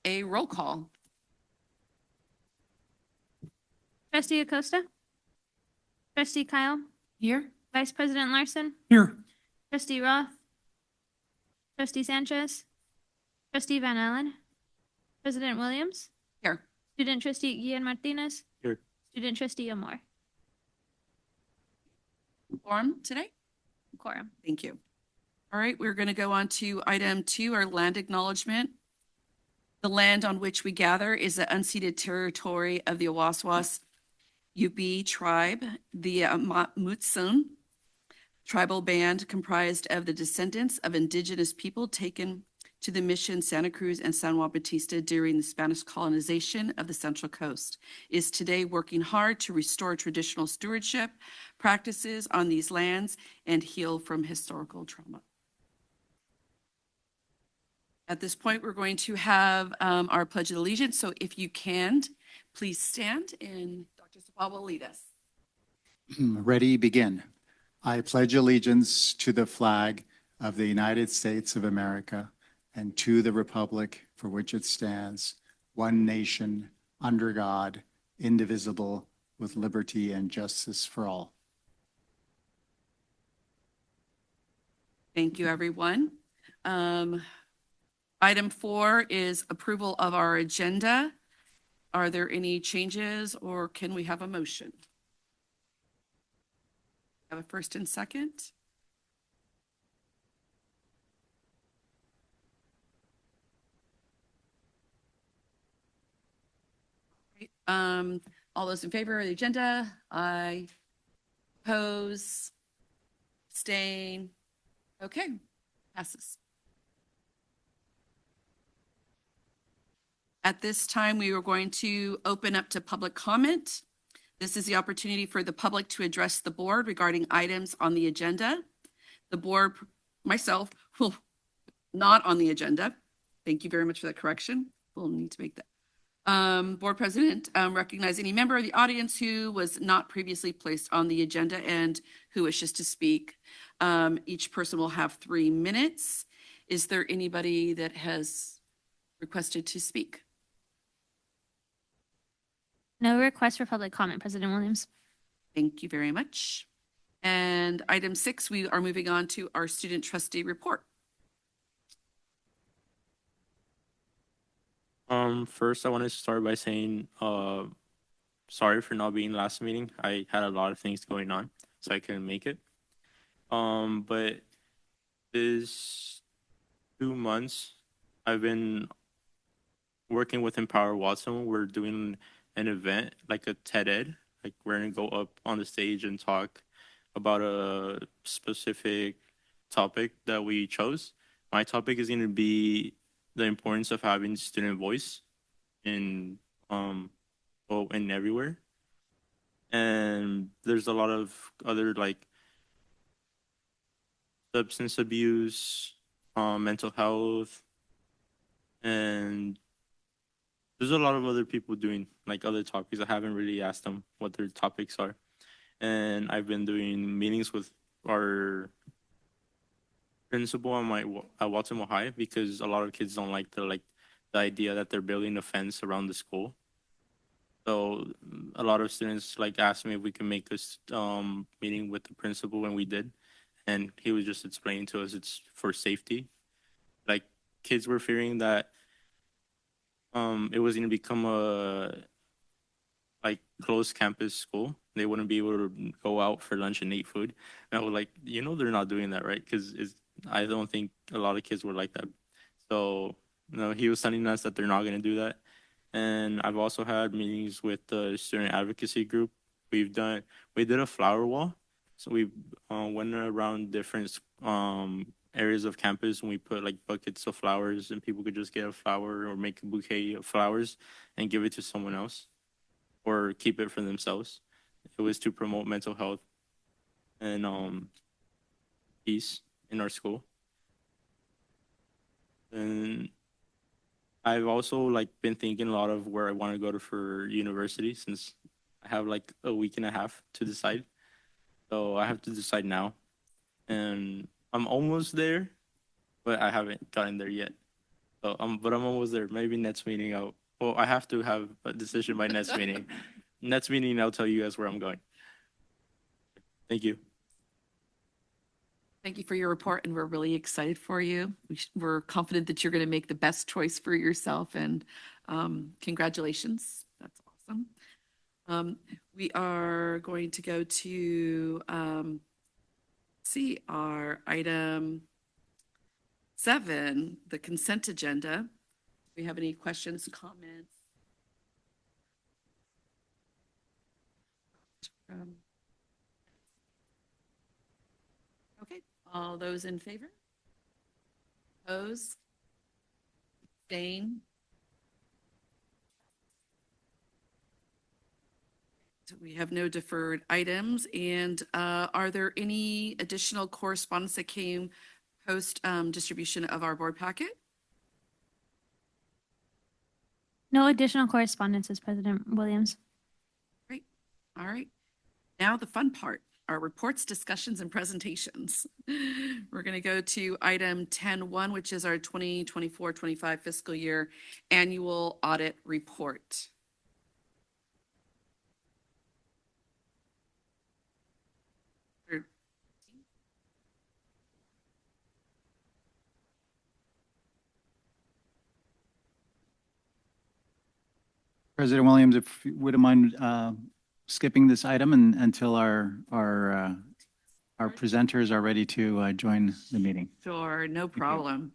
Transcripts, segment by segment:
a roll call. Trustee Acosta? Trustee Kyle? Here. Vice President Larson? Here. Trustee Roth? Trustee Sanchez? Trustee Van Allen? President Williams? Here. Student Trustee Guillen Martinez? Here. Student Trustee Amor? Quorum today? Quorum. Thank you. All right, we're going to go on to item 2, our land acknowledgement. The land on which we gather is the unceded territory of the Awaswas Yupi tribe, the Mutsun tribal band comprised of the descendants of indigenous people taken to the mission Santa Cruz and San Juan Bautista during the Spanish colonization of the Central Coast, is today working hard to restore traditional stewardship practices on these lands and heal from historical trauma. At this point, we're going to have our Pledge of Allegiance. So if you can, please stand and Dr. Sabah will lead us. Ready, begin. I pledge allegiance to the flag of the United States of America and to the republic for which it stands, one nation, under God, indivisible, with liberty and justice for all. Thank you, everyone. Item 4 is approval of our agenda. Are there any changes or can we have a motion? Have a first and second? All those in favor of the agenda? Aye. Oppose? Abstain? Okay, passes. At this time, we are going to open up to public comment. This is the opportunity for the public to address the board regarding items on the agenda. The board, myself, will not on the agenda. Thank you very much for that correction. We'll need to make that. Board President, recognize any member of the audience who was not previously placed on the agenda and who wishes to speak. Each person will have 3 minutes. Is there anybody that has requested to speak? No request for public comment, President Williams. Thank you very much. And item 6, we are moving on to our student trustee report. First, I want to start by saying, sorry for not being last meeting. I had a lot of things going on, so I couldn't make it. But this 2 months, I've been working with Empower Watson. We're doing an event, like a TED Ed. Like we're gonna go up on the stage and talk about a specific topic that we chose. My topic is gonna be the importance of having student voice in and everywhere. And there's a lot of other like substance abuse, mental health, and there's a lot of other people doing like other topics. I haven't really asked them what their topics are. And I've been doing meetings with our principal at Walton High because a lot of kids don't like the idea that they're building a fence around the school. So a lot of students like asked me if we can make this meeting with the principal, and we did. And he was just explaining to us it's for safety. Like kids were fearing that it was going to become a like closed campus school. They wouldn't be able to go out for lunch and eat food. And I was like, they're not doing that, right? Because I don't think a lot of kids were like that. So, he was telling us that they're not going to do that. And I've also had meetings with the student advocacy group. We did a flower wall. So we went around different areas of campus, and we put like buckets of flowers, and people could just get a flower or make a bouquet of flowers and give it to someone else or keep it for themselves. It was to promote mental health and peace in our school. And I've also like been thinking a lot of where I want to go to for university, since I have like a week and a half to decide. So I have to decide now. And I'm almost there, but I haven't gotten there yet. So, but I'm almost there. Maybe next meeting well, I have to have a decision by next meeting. Next meeting, I'll tell you guys where I'm going. Thank you. Thank you for your report, and we're really excited for you. We're confident that you're going to make the best choice for yourself, and congratulations. That's awesome. We are going to go to see our item 7, the consent agenda. Do we have any questions, comments? Okay, all those in favor? Opposed? Abstain? So we have no deferred items. And are there any additional correspondence that came post distribution of our board packet? No additional correspondences, President Williams. Great. All right. Now the fun part, our reports, discussions, and presentations. We're going to go to item 10.1, which is our 2024-25 fiscal year annual audit report. President Williams, if you wouldn't mind skipping this item until our presenters are ready to join the meeting. Sure, no problem.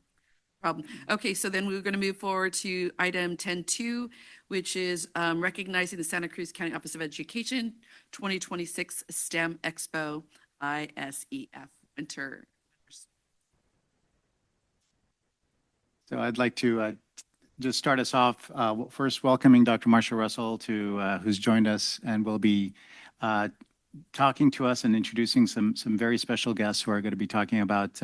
Okay, so then we're going to move forward to item 10.2, which is recognizing the Santa Cruz County Office of Education 2026 STEM Expo ISEF Winter. So I'd like to just start us off, first welcoming Dr. Marsha Russell who's joined us and will be talking to us and introducing some very special guests who are going to be talking about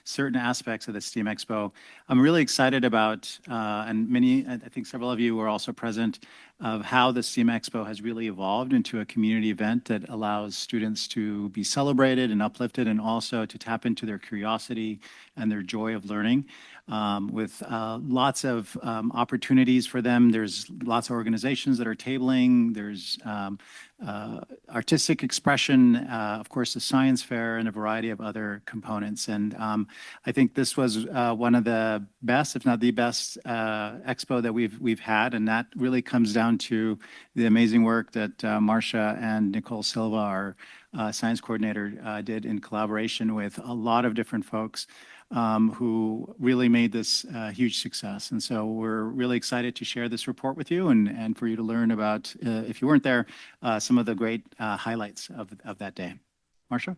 certain aspects of the STEAM Expo. I'm really excited about, and I think several of you were also present, of how the STEAM Expo has really evolved into a community event that allows students to be celebrated and uplifted and also to tap into their curiosity and their joy of learning. With lots of opportunities for them. There's lots of organizations that are tabling. There's artistic expression, of course, the science fair, and a variety of other components. And I think this was one of the best, if not the best, expo that we've had, and that really comes down to the amazing work that Marsha and Nicole Silva, our science coordinator, did in collaboration with a lot of different folks. Who really made this a huge success. And so we're really excited to share this report with you and for you to learn about, if you weren't there, some of the great highlights of that day. Marsha?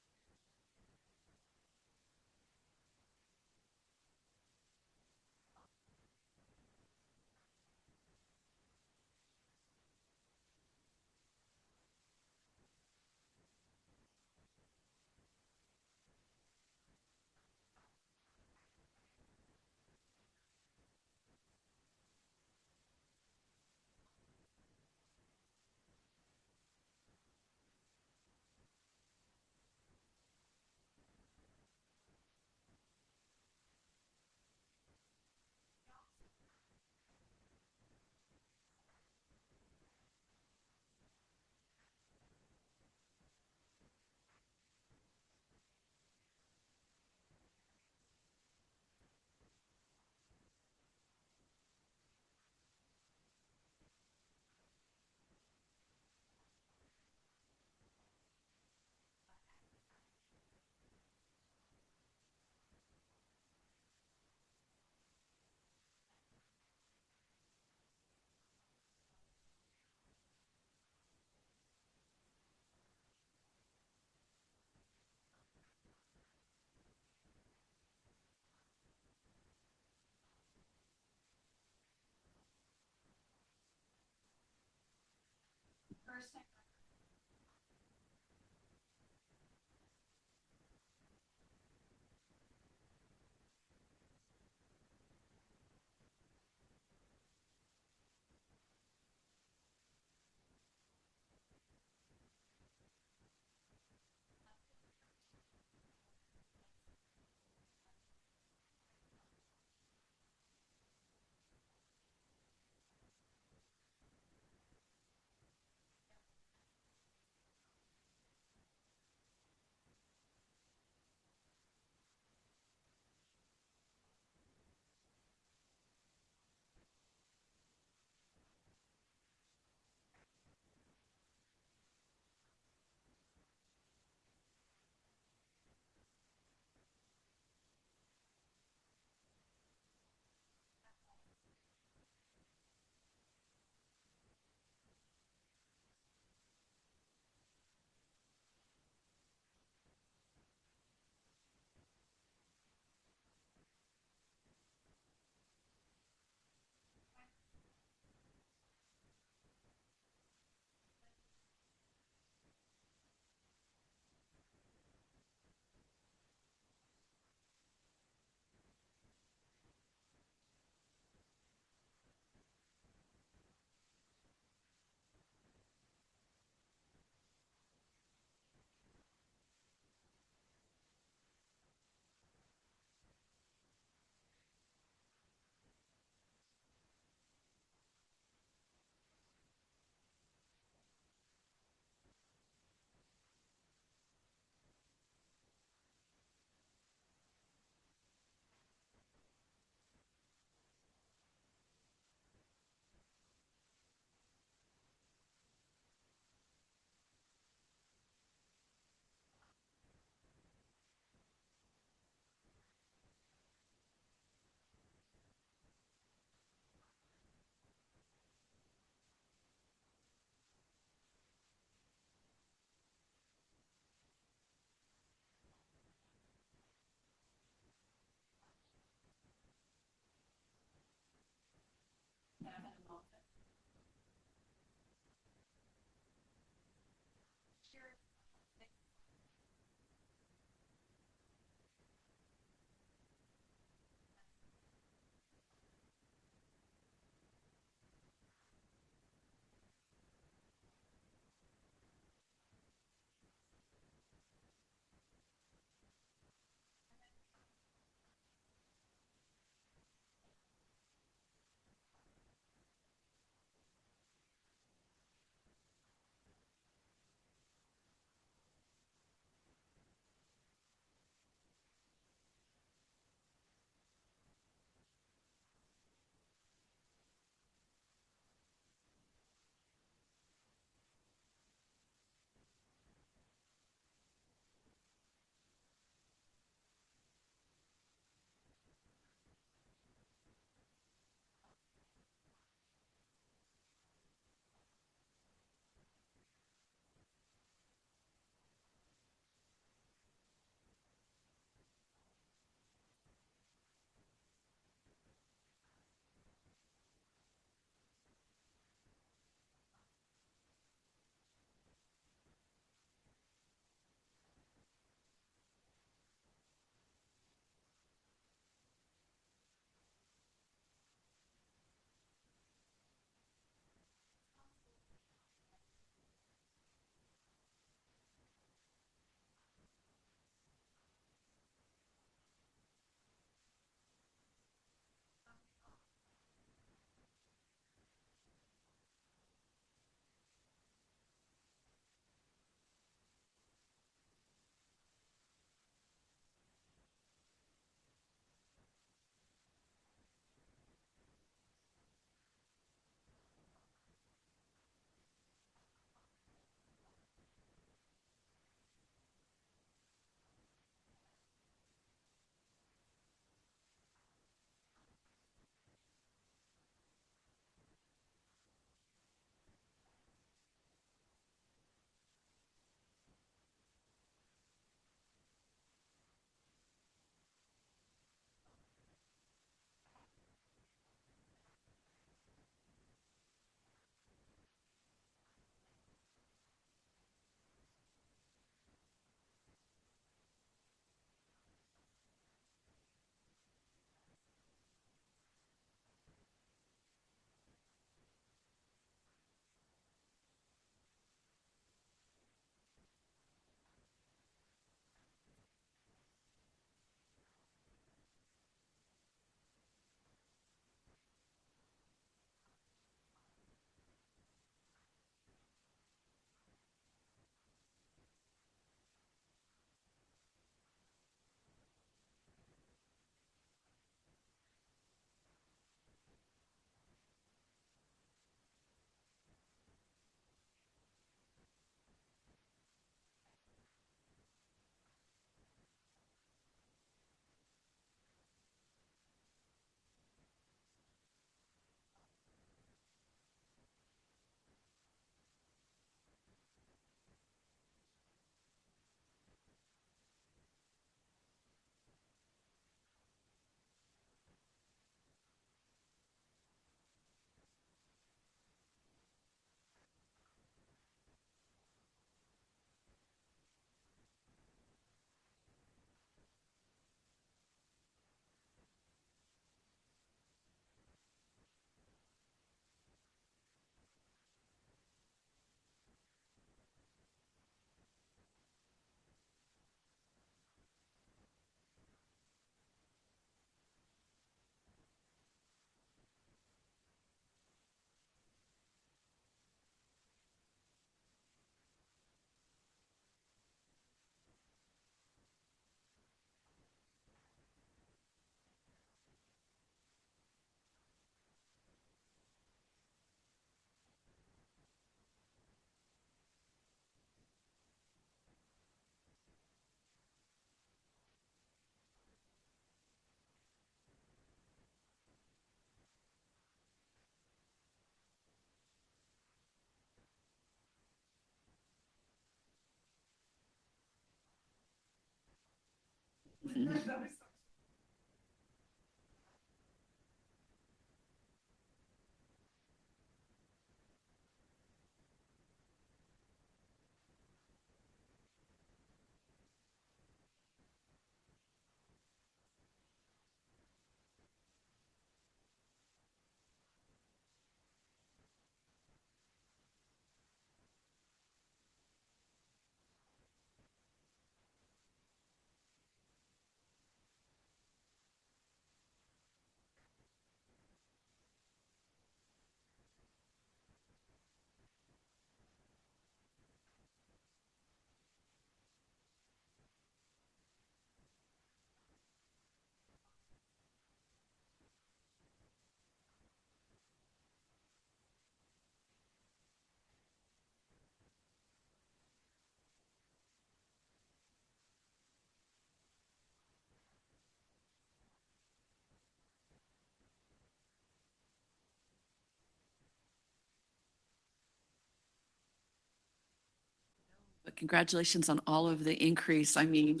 But congratulations on all of the increase. I mean,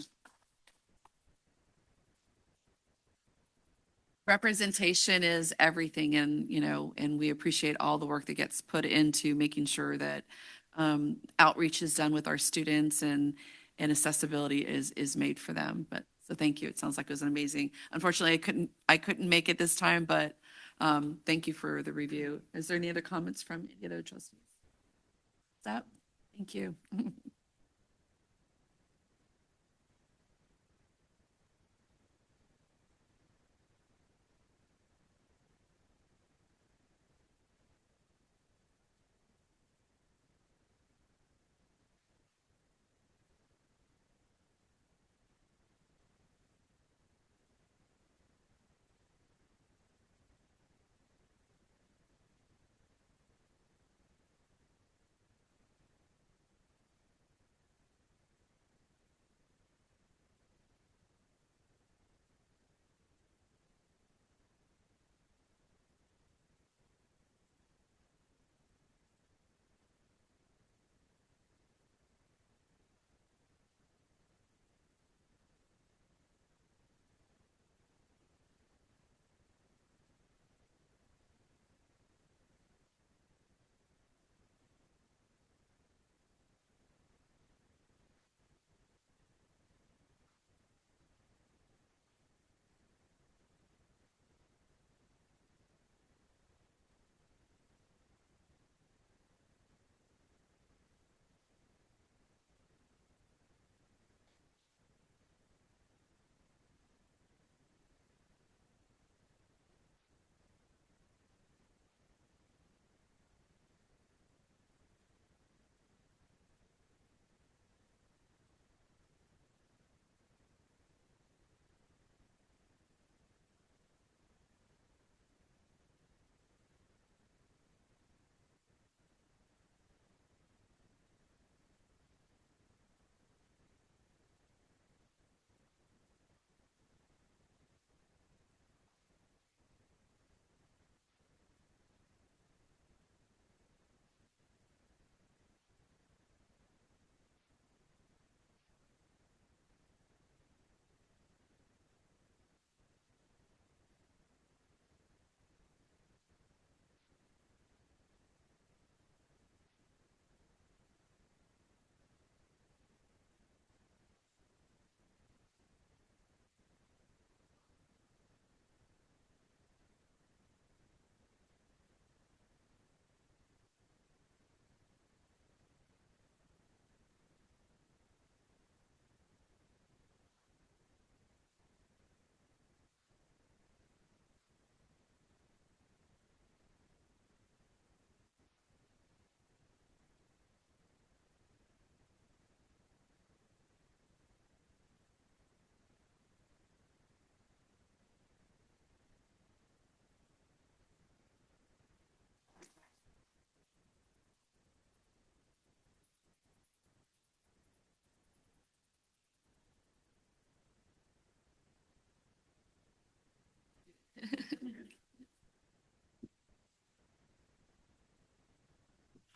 representation is everything and, and we appreciate all the work that gets put into making sure that outreach is done with our students and accessibility is made for them. But so thank you. It sounds like it was amazing. Unfortunately, I couldn't make it this time, but thank you for the review. Is there any other comments from any other trustees? That, thank you.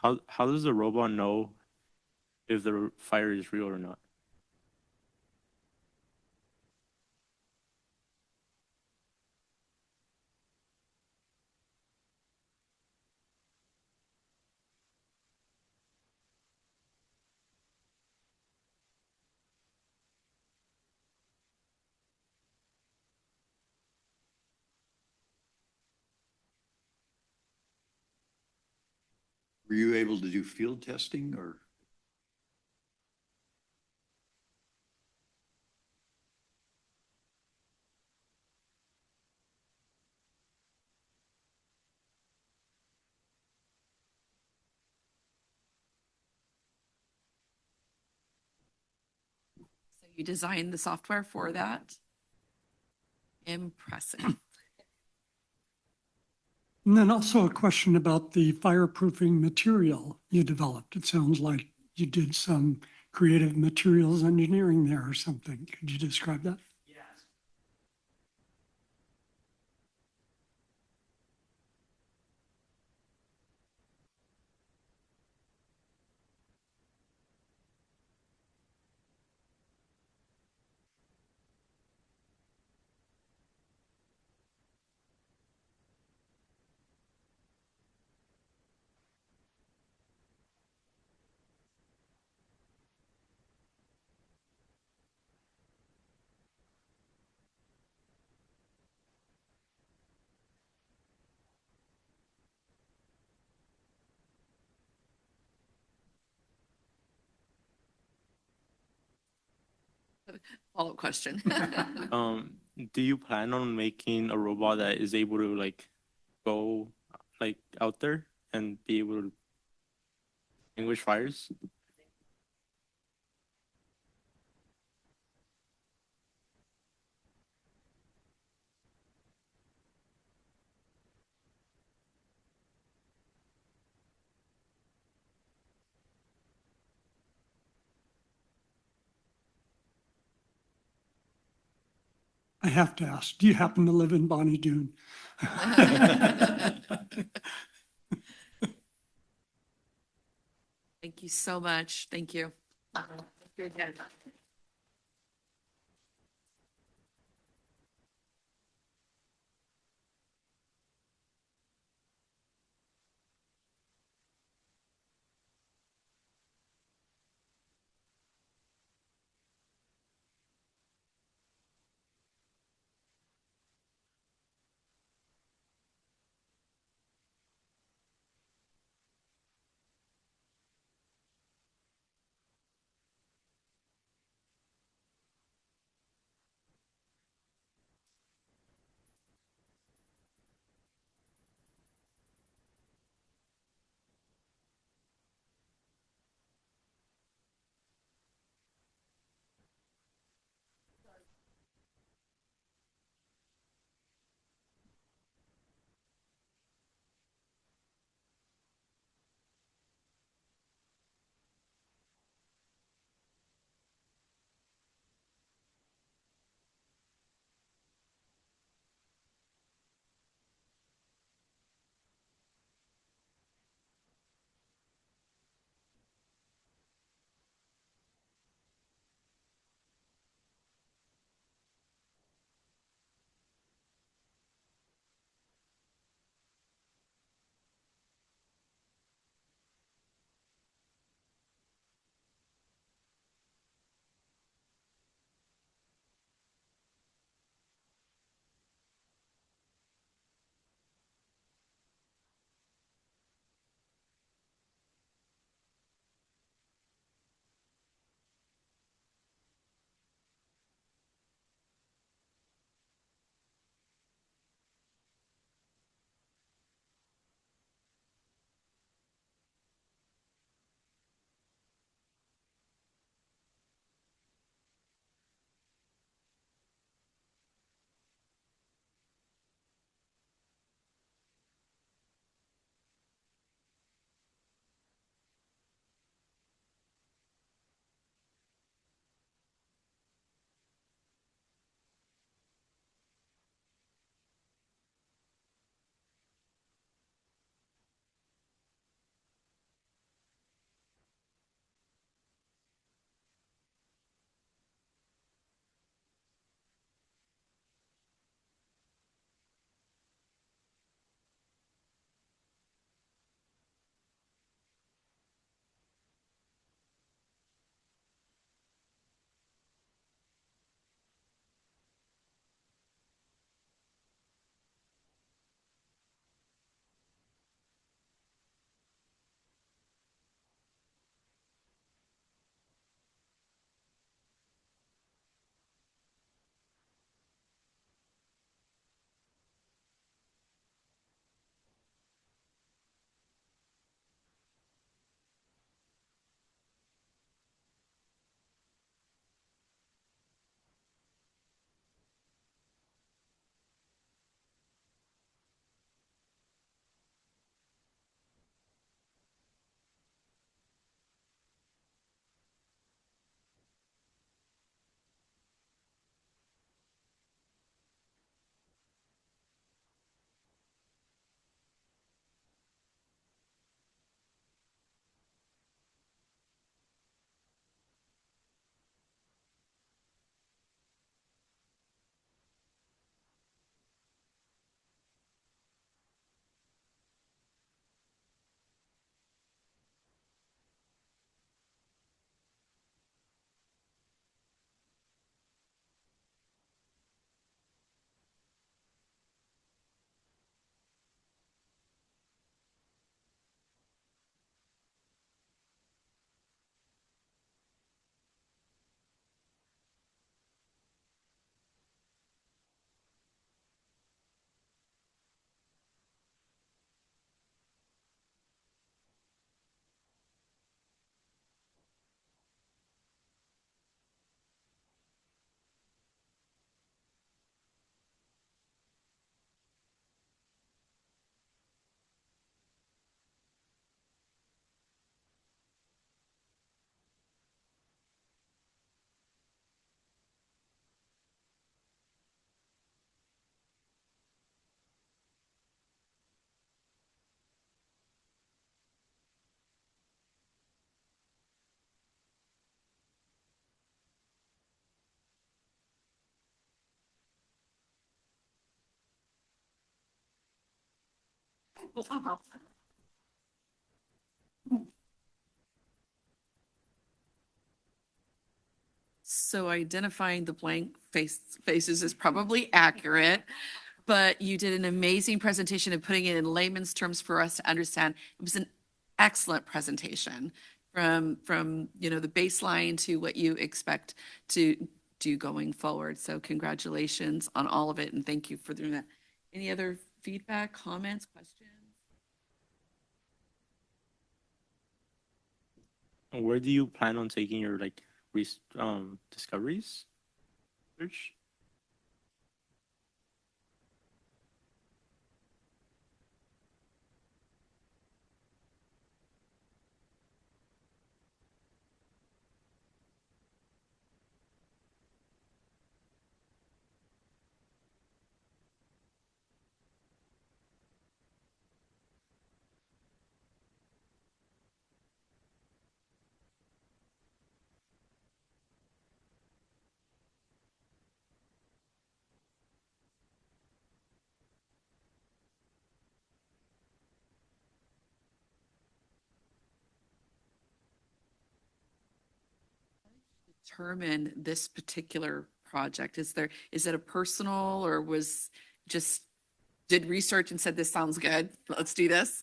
How does the robot know if the fire is real or not? Were you able to do field testing or? So you designed the software for that? Impressive. And then also a question about the fireproofing material you developed. It sounds like you did some creative materials engineering there or something. Could you describe that? Follow-up question. Do you plan on making a robot that is able to like go like out there and be able to extinguish fires? I have to ask, do you happen to live in Bonnie Doon? Thank you so much. Thank you. You're good. So identifying the blank faces is probably accurate, but you did an amazing presentation and putting it in layman's terms for us to understand. It was an excellent presentation from, the baseline to what you expect to do going forward. So congratulations on all of it and thank you for doing that. Any other feedback, comments, questions? Where do you plan on taking your like discoveries? Research? Determine this particular project? Is it a personal or was just did research and said, this sounds good, let's do this?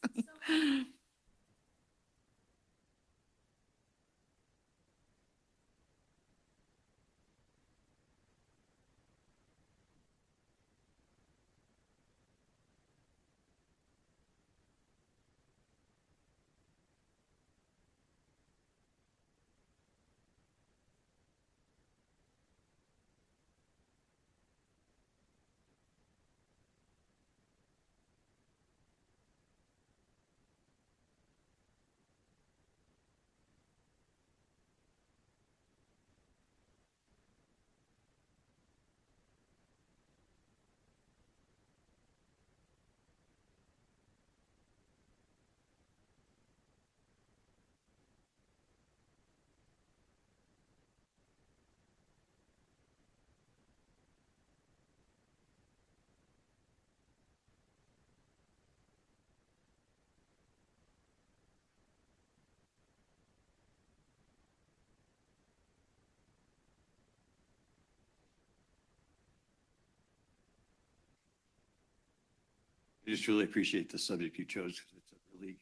I just really appreciate the subject you chose because it's a really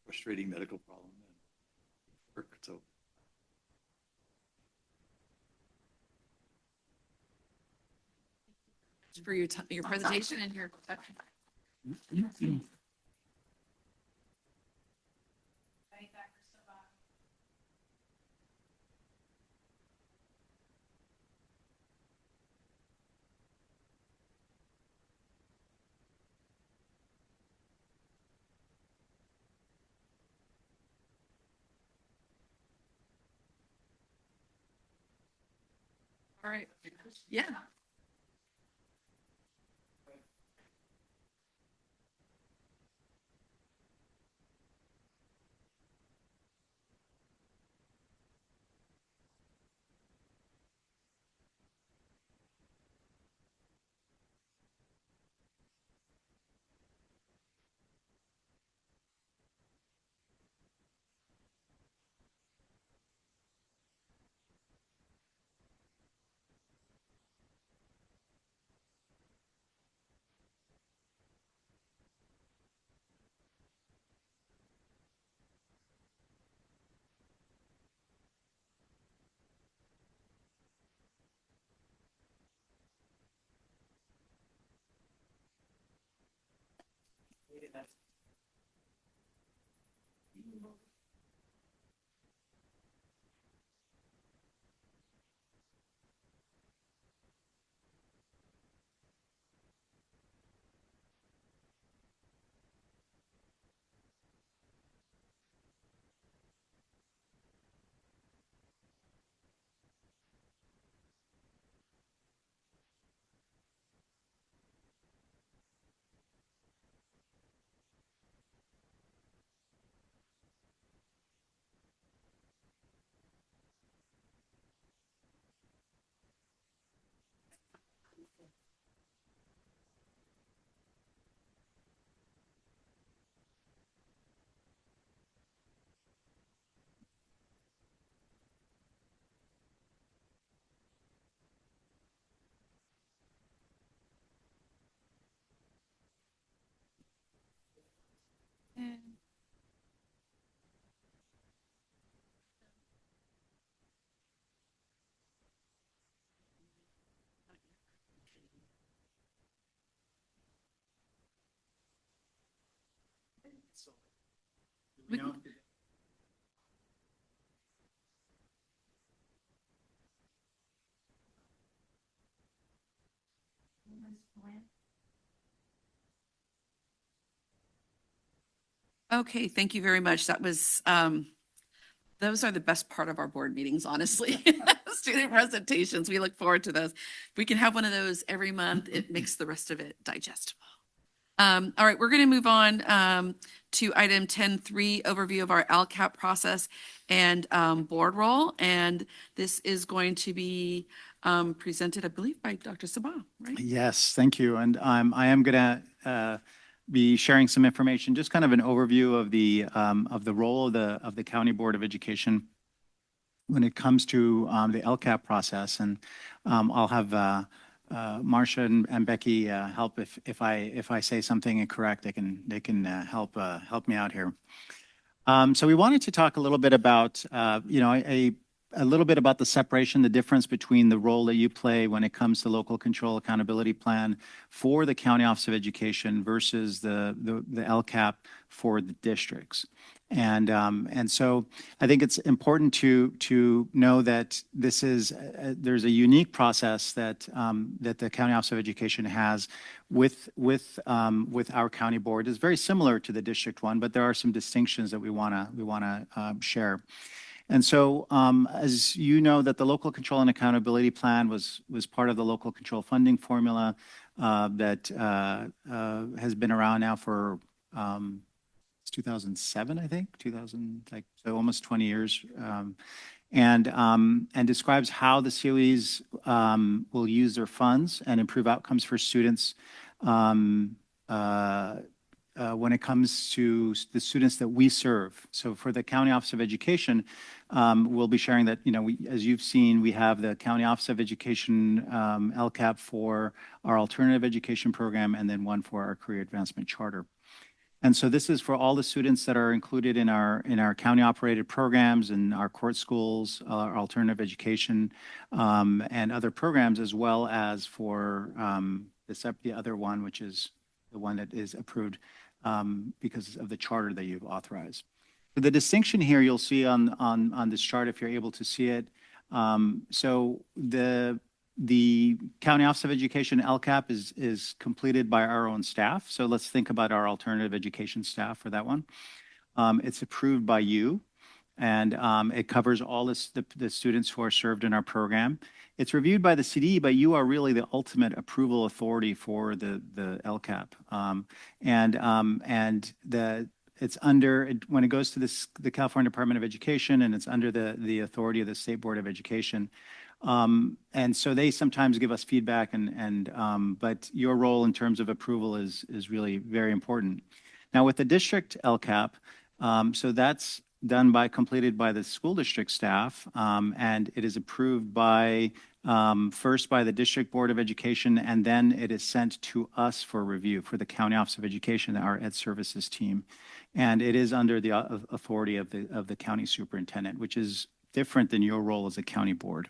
frustrating medical problem. And work, so For your presentation and your. All right, yeah. We- Okay, thank you very much. That was, those are the best part of our board meetings, honestly. Student presentations, we look forward to those. If we can have one of those every month, it makes the rest of it digestible. All right, we're going to move on to item 10.3, overview of our LCAP process and board role. And this is going to be presented, I believe, by Dr. Sabah, right? Yes, thank you. And I am going to be sharing some information, just kind of an overview of the role of the County Board of Education when it comes to the LCAP process. And I'll have Marcia and Becky help if I say something incorrect. They can help me out here. So we wanted to talk a little bit about a little bit about the separation, the difference between the role that you play when it comes to local control accountability plan for the County Office of Education versus the LCAP for the districts. And so I think it's important to know that this is there's a unique process that the County Office of Education has with our county board. It's very similar to the district one, but there are some distinctions that we wanna share. And so, as you know, that the local control and accountability plan was part of the local control funding formula that has been around now for 2007, I think, so almost 20 years, and describes how the COEs will use their funds and improve outcomes for students when it comes to the students that we serve. So for the County Office of Education, we'll be sharing that, as you've seen, we have the County Office of Education LCAP for our alternative education program, and then one for our career advancement charter. And so this is for all the students that are included in our county operated programs and our court schools, our alternative education, and other programs, as well as for the other one, which is the one that is approved because of the charter that you've authorized. So the distinction here you'll see on this chart, if you're able to see it. So the County Office of Education LCAP is completed by our own staff. So let's think about our alternative education staff for that one. It's approved by you, and it covers all the students who are served in our program. It's reviewed by the CDE, but you are really the ultimate approval authority for the LCAP. It's under, when it goes to the California Department of Education, and it's under the authority of the State Board of Education. And so they sometimes give us feedback, but your role in terms of approval is really very important. Now with the district LCAP, so that's completed by the school district staff, and it is approved first by the District Board of Education, and then it is sent to us for review for the County Office of Education, our Ed Services team. And it is under the authority of the county superintendent, which is different than your role as a county board.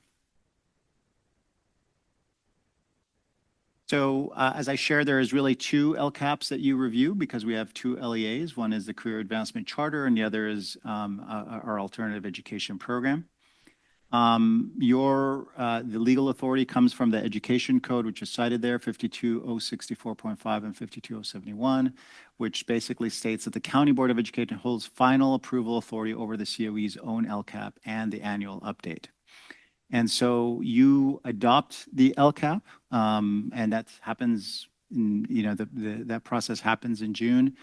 So as I shared, there is really two LCAPs that you review because we have two LEAs. One is the Career Advancement Charter, and the other is our Alternative Education Program. The legal authority comes from the Education Code, which is cited there, 52064.5 and 52071, which basically states that the County Board of Education holds final approval authority over the COE's own LCAP and the annual update. And so you adopt the LCAP, and that happens, that process happens in June.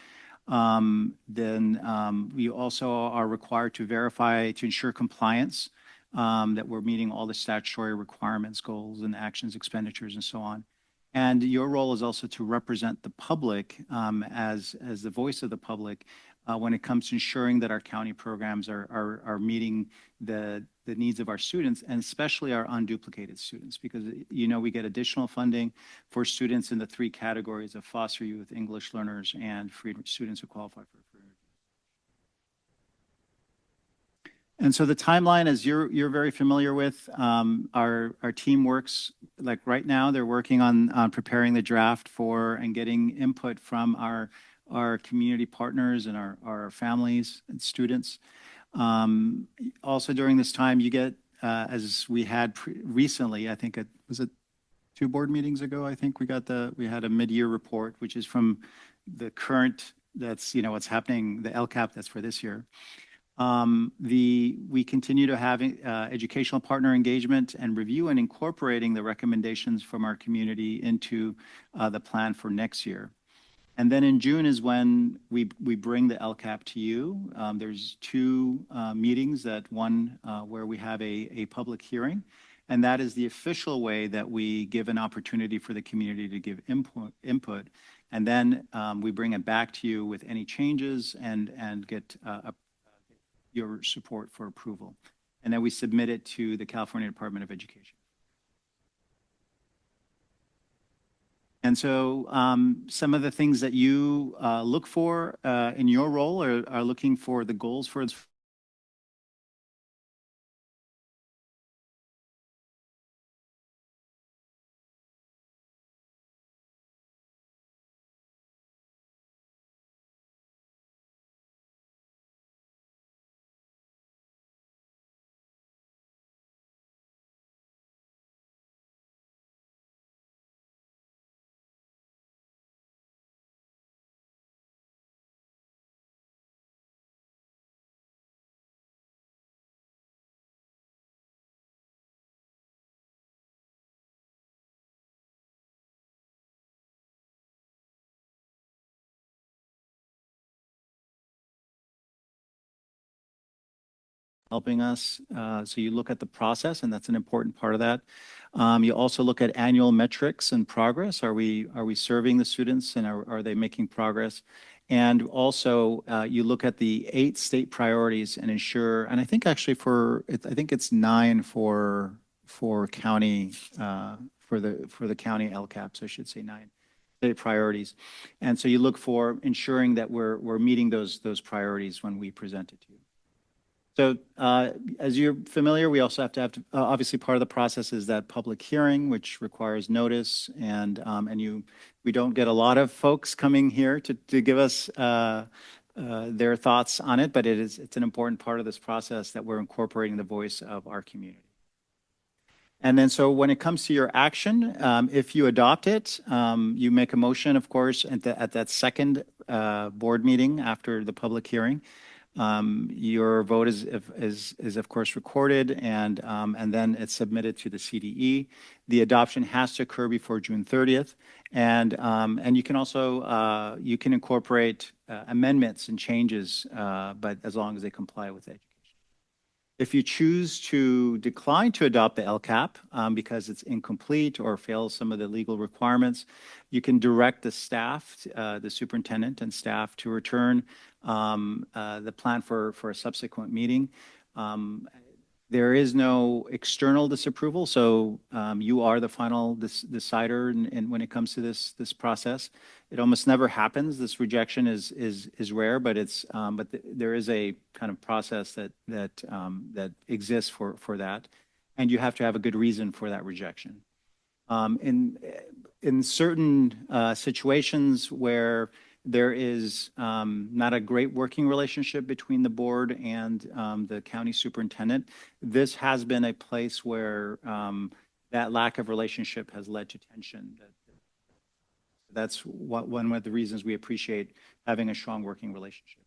Then we also are required to verify, to ensure compliance, that we're meeting all the statutory requirements, goals, and actions, expenditures, and so on. And your role is also to represent the public as the voice of the public when it comes to ensuring that our county programs are meeting the needs of our students, and especially our unduplicated students, because we get additional funding for students in the three categories of foster youth, English learners, and free students who qualify for free. And so the timeline, as you're very familiar with, our team works, like right now, they're working on preparing the draft for and getting input from our our community partners and our families and students. Also during this time, you get, as we had recently, I think was it 2 board meetings ago, I think we had a mid-year report, which is from the current, that's, what's happening, the LCAP that's for this year. We continue to have educational partner engagement and review and incorporating the recommendations from our community into the plan for next year. And then in June is when we bring the LCAP to you. There's 2 meetings, one where we have a public hearing, and that is the official way that we give an opportunity for the community to give input. And then we bring it back to you with any changes and get your support for approval. And then we submit it to the California Department of Education. And so some of the things that you look for in your role are looking for the goals for its helping us. So you look at the process, and that's an important part of that. You also look at annual metrics and progress. Are we serving the students, and are they making progress? And also, you look at the 8 state priorities and ensure, and I think actually I think it's 9 for county, for the county LCAPs, I should say 9 state priorities. And so you look for ensuring that we're meeting those priorities when we present it to you. So as you're familiar, we also have to obviously part of the process is that public hearing, which requires notice, and we don't get a lot of folks coming here to give us their thoughts on it, but it's an important part of this process that we're incorporating the voice of our community. And then so when it comes to your action, if you adopt it, you make a motion, of course, at that second board meeting after the public hearing. Your vote is of course recorded, and then it's submitted to the CDE. The adoption has to occur before June 30th, and you can also you can incorporate amendments and changes, but as long as they comply with education. If you choose to decline to adopt the LCAP because it's incomplete or fails some of the legal requirements, you can direct the staff, the superintendent and staff, to return the plan for a subsequent meeting. There is no external disapproval, so you are the final decider when it comes to this process. It almost never happens. This rejection is rare, but there is a kind of process that exists for that, and you have to have a good reason for that rejection. In certain situations where there is not a great working relationship between the board and the county superintendent, this has been a place where that lack of relationship has led to tension. That's one of the reasons we appreciate having a strong working relationship.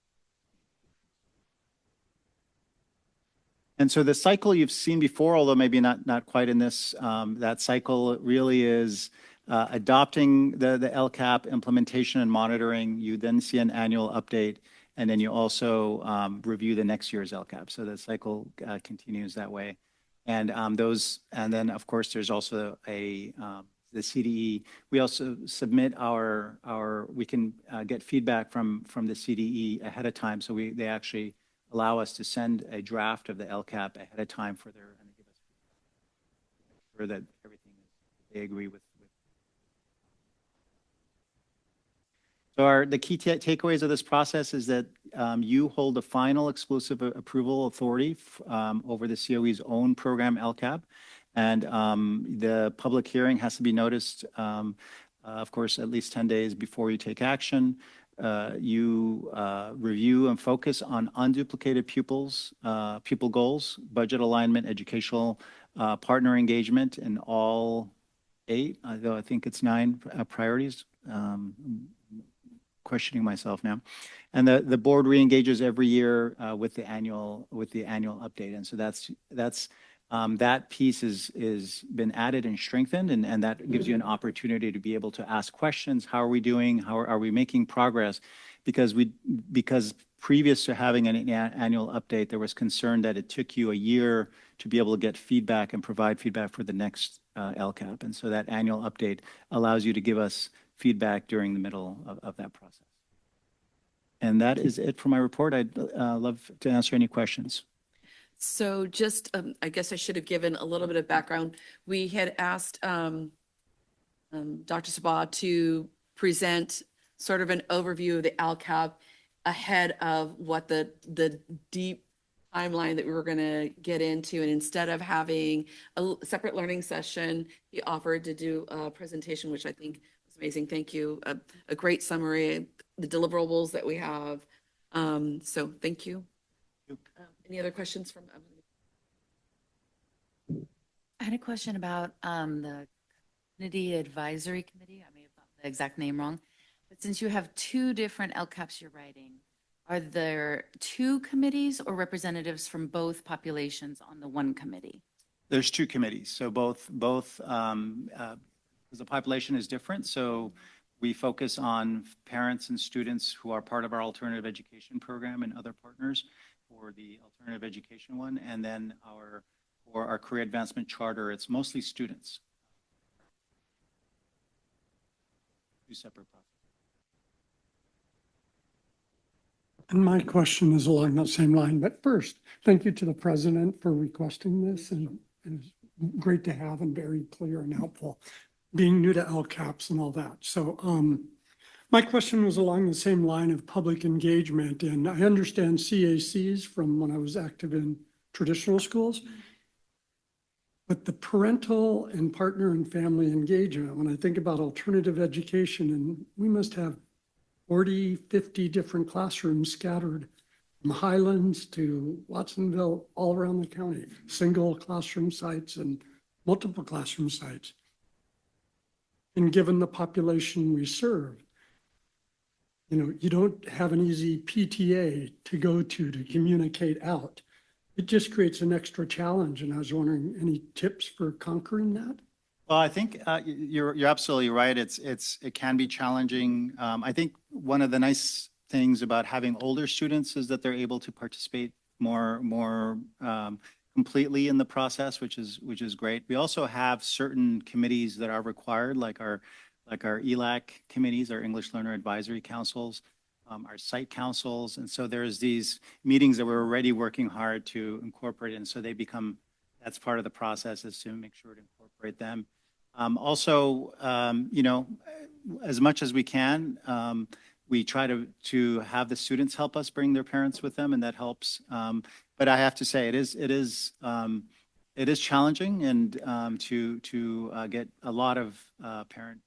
And so the cycle you've seen before, although maybe not quite in this, that cycle really is adopting the LCAP, implementation and monitoring. You then see an annual update, and then you also review the next year's LCAP. So the cycle continues that way. And then of course there's also the CDE. We also submit we can get feedback from the CDE ahead of time. So they actually allow us to send a draft of the LCAP ahead of time and give us feedback, that everything they agree with. So the key takeaways of this process is that you hold the final exclusive approval authority over the COE's own program LCAP. And the public hearing has to be noticed, of course, at least 10 days before you take action. review and focus on unduplicated pupil goals, budget alignment, educational partner engagement, and all 8, though I think it's 9 priorities. Questioning myself now. And the board re-engages every year with the annual update. And so that piece is been added and strengthened, and that gives you an opportunity to be able to ask questions. How are we doing? How are we making progress? Because previous to having an annual update, there was concern that it took you a year to be able to get feedback and provide feedback for the next LCAP. And so that annual update allows you to give us feedback during the middle of that process. And that is it for my report. I'd love to answer any questions. So just, I guess I should have given a little bit of background. We had asked Dr. Sabah to present sort of an overview of the LCAP ahead of what the deep timeline that we were going to get into. And instead of having a separate learning session, he offered to do a presentation, which I think was amazing. Thank you. A great summary, the deliverables that we have. So thank you. Any other questions from? I had a question about the Community Advisory Committee. I may have gotten the exact name wrong, but since you have 2 different LCAPs you're writing, are there 2 committees or representatives from both populations on the one committee? There's 2 committees. So both because the population is different. So we focus on parents and students who are part of our alternative education program and other partners for the alternative education one. And then for our career advancement charter, it's mostly students. 2 separate processes. And my question is along that same line, but first, thank you to the president for requesting this, and it's great to have and very clear and helpful, being new to LCAPs and all that. So my question was along the same line of public engagement, and I understand CACs from when I was active in traditional schools, but the parental and partner and family engagement, when I think about alternative education, and we must have 40, 50 different classrooms scattered from Highlands to Watsonville, all around the county, single classroom sites and multiple classroom sites. And given the population we serve, you don't have an easy PTA to go to communicate out. It just creates an extra challenge. And I was wondering, any tips for conquering that? Well, I think you're absolutely right. It can be challenging. I think one of the nice things about having older students is that they're able to participate more completely in the process, which is great. We also have certain committees that are required, like our ELAC committees, our English Learner Advisory Councils, our site councils, and so there's these meetings that we're already working hard to incorporate, and so that's part of the process, is to make sure to incorporate them. Also, as much as we can, we try to have the students help us bring their parents with them, and that helps. But I have to say, it is challenging, and to get a lot of parent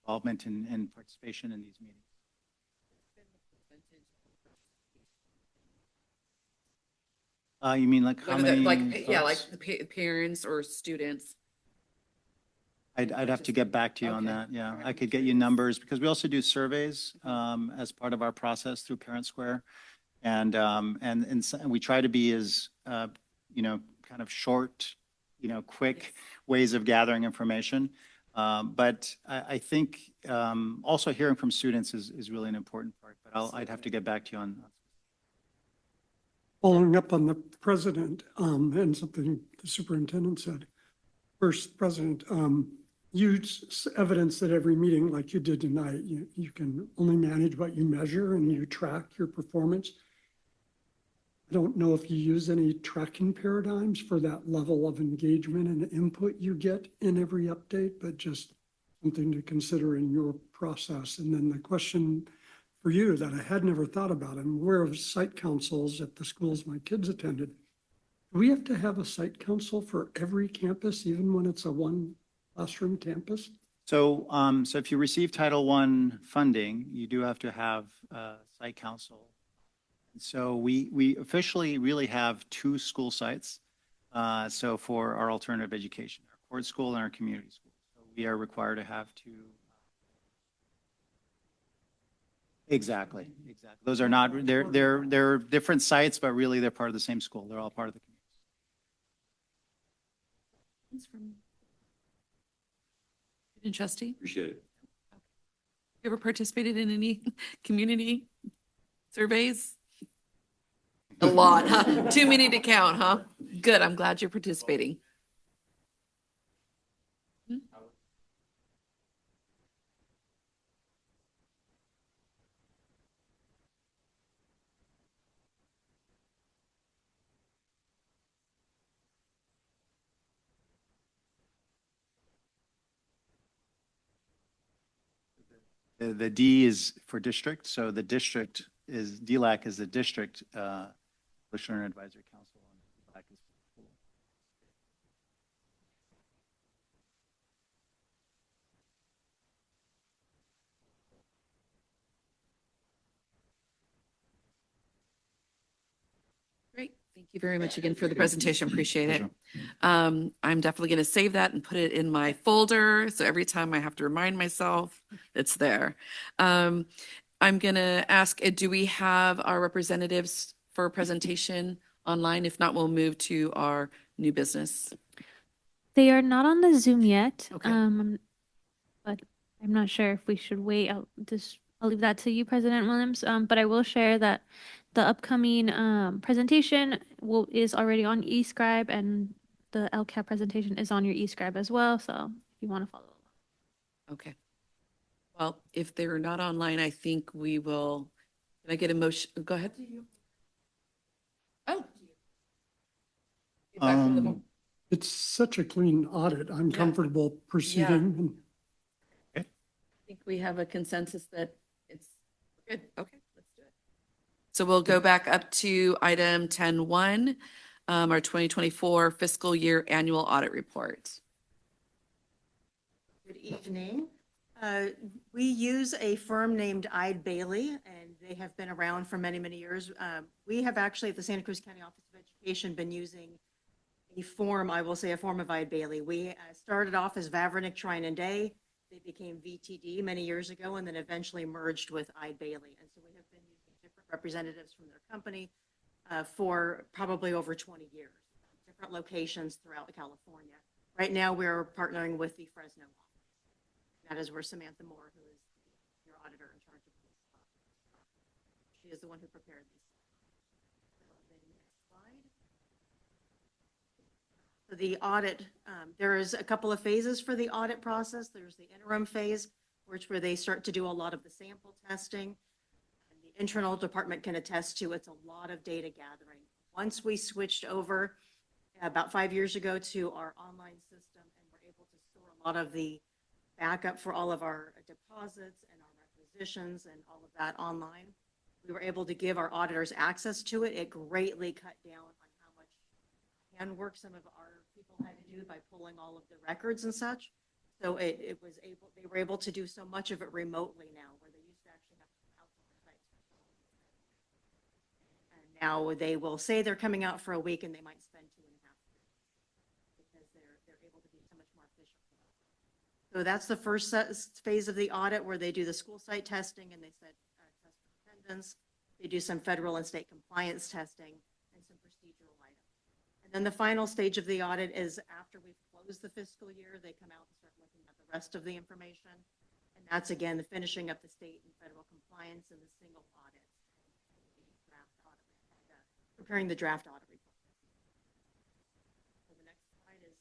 involvement and participation in these meetings. You mean like how many? Like folks? the parents or students. I'd have to get back to you on that. Yeah, I could get you numbers, because we also do surveys as part of our process through Parent Square, and we try to be as kind of short, quick ways of gathering information. But I think also hearing from students is really an important part. But I'd have to get back to you on. Following up on the president and something the superintendent said. First, President, you evidence at every meeting, like you did tonight, you can only manage what you measure, and you track your performance. I don't know if you use any tracking paradigms for that level of engagement and input you get in every update, but just something to consider in your process. And then the question for you that I had never thought about, I'm aware of site councils at the schools my kids attended. Do we have to have a site council for every campus, even when it's a one classroom campus? So if you receive Title I funding, you do have to have site council. So we officially really have two school sites. So for our alternative education, our court school and our community school. So we are required to have two. Exactly. Those are not, they're different sites, but really they're part of the same school. They're all part of the community. Student trustee, Appreciate it. you ever participated in any community surveys? A lot, huh? Too many to count, huh? Good, I'm glad you're participating. The D is for district, so the district is, DLAC is the district, English Learner Advisory Council. And DLAC is for the school. Great, thank you very much again for the presentation, appreciate it. Pleasure. I'm definitely going to save that and put it in my folder, so every time I have to remind myself, it's there. I'm going to ask, do we have our representatives for a presentation online? If not, we'll move to our new business. They are not on the Zoom yet. Okay. But I'm not sure if we should wait. I'll leave that to you, President Williams. But I will share that the upcoming presentation is already on eScribe, and the LCAP presentation is on your eScribe as well. So if you want to follow along. Okay. Well, if they're not online, I think we will, can I get a motion? Go ahead. Oh. It's such a clean audit. I'm Yeah. comfortable proceeding. I think we have a consensus that it's good. Okay, let's do it. So we'll go back up to item 10.1, our 2024 fiscal year annual audit report. Good evening. We use a firm named Eide Bailey, and they have been around for many, many years. We have actually, at the Santa Cruz County Office of Education, been using a form of Eide Bailey. We started off as Vavrinic, Trine and Day. They became VTD many years ago and then eventually merged with Eide Bailey. And so we have been using different representatives from their company for probably over 20 years, different locations throughout California. Right now, we're partnering with the Fresno office. That is where Samantha Moore, who is your auditor in charge of this. She is the one who prepared these. So the audit, there is a couple of phases for the audit process. There's the interim phase, where they start to do a lot of the sample testing. And the internal department can attest to it's a lot of data gathering. Once we switched over about 5 years ago to our online system, and we're able to store a lot of the backup for all of our deposits and our requisitions and all of that online, we were able to give our auditors access to it. It greatly cut down on how much handwork some of our people had to do by pulling all of the records and such. So they were able to do so much of it remotely now, where they used to actually have to come out to the site. And now they will say they're coming out for a week, and they might spend 2.5 weeks because they're able to be so much more efficient. So that's the first phase of the audit, where they do the school site testing and they set test for attendance. They do some federal and state compliance testing and some procedural items. And then the final stage of the audit is after we've closed the fiscal year, they come out and start looking at the rest of the information. And that's, again, the finishing up the state and federal compliance and the single audit, preparing the draft audit report. So the next slide is,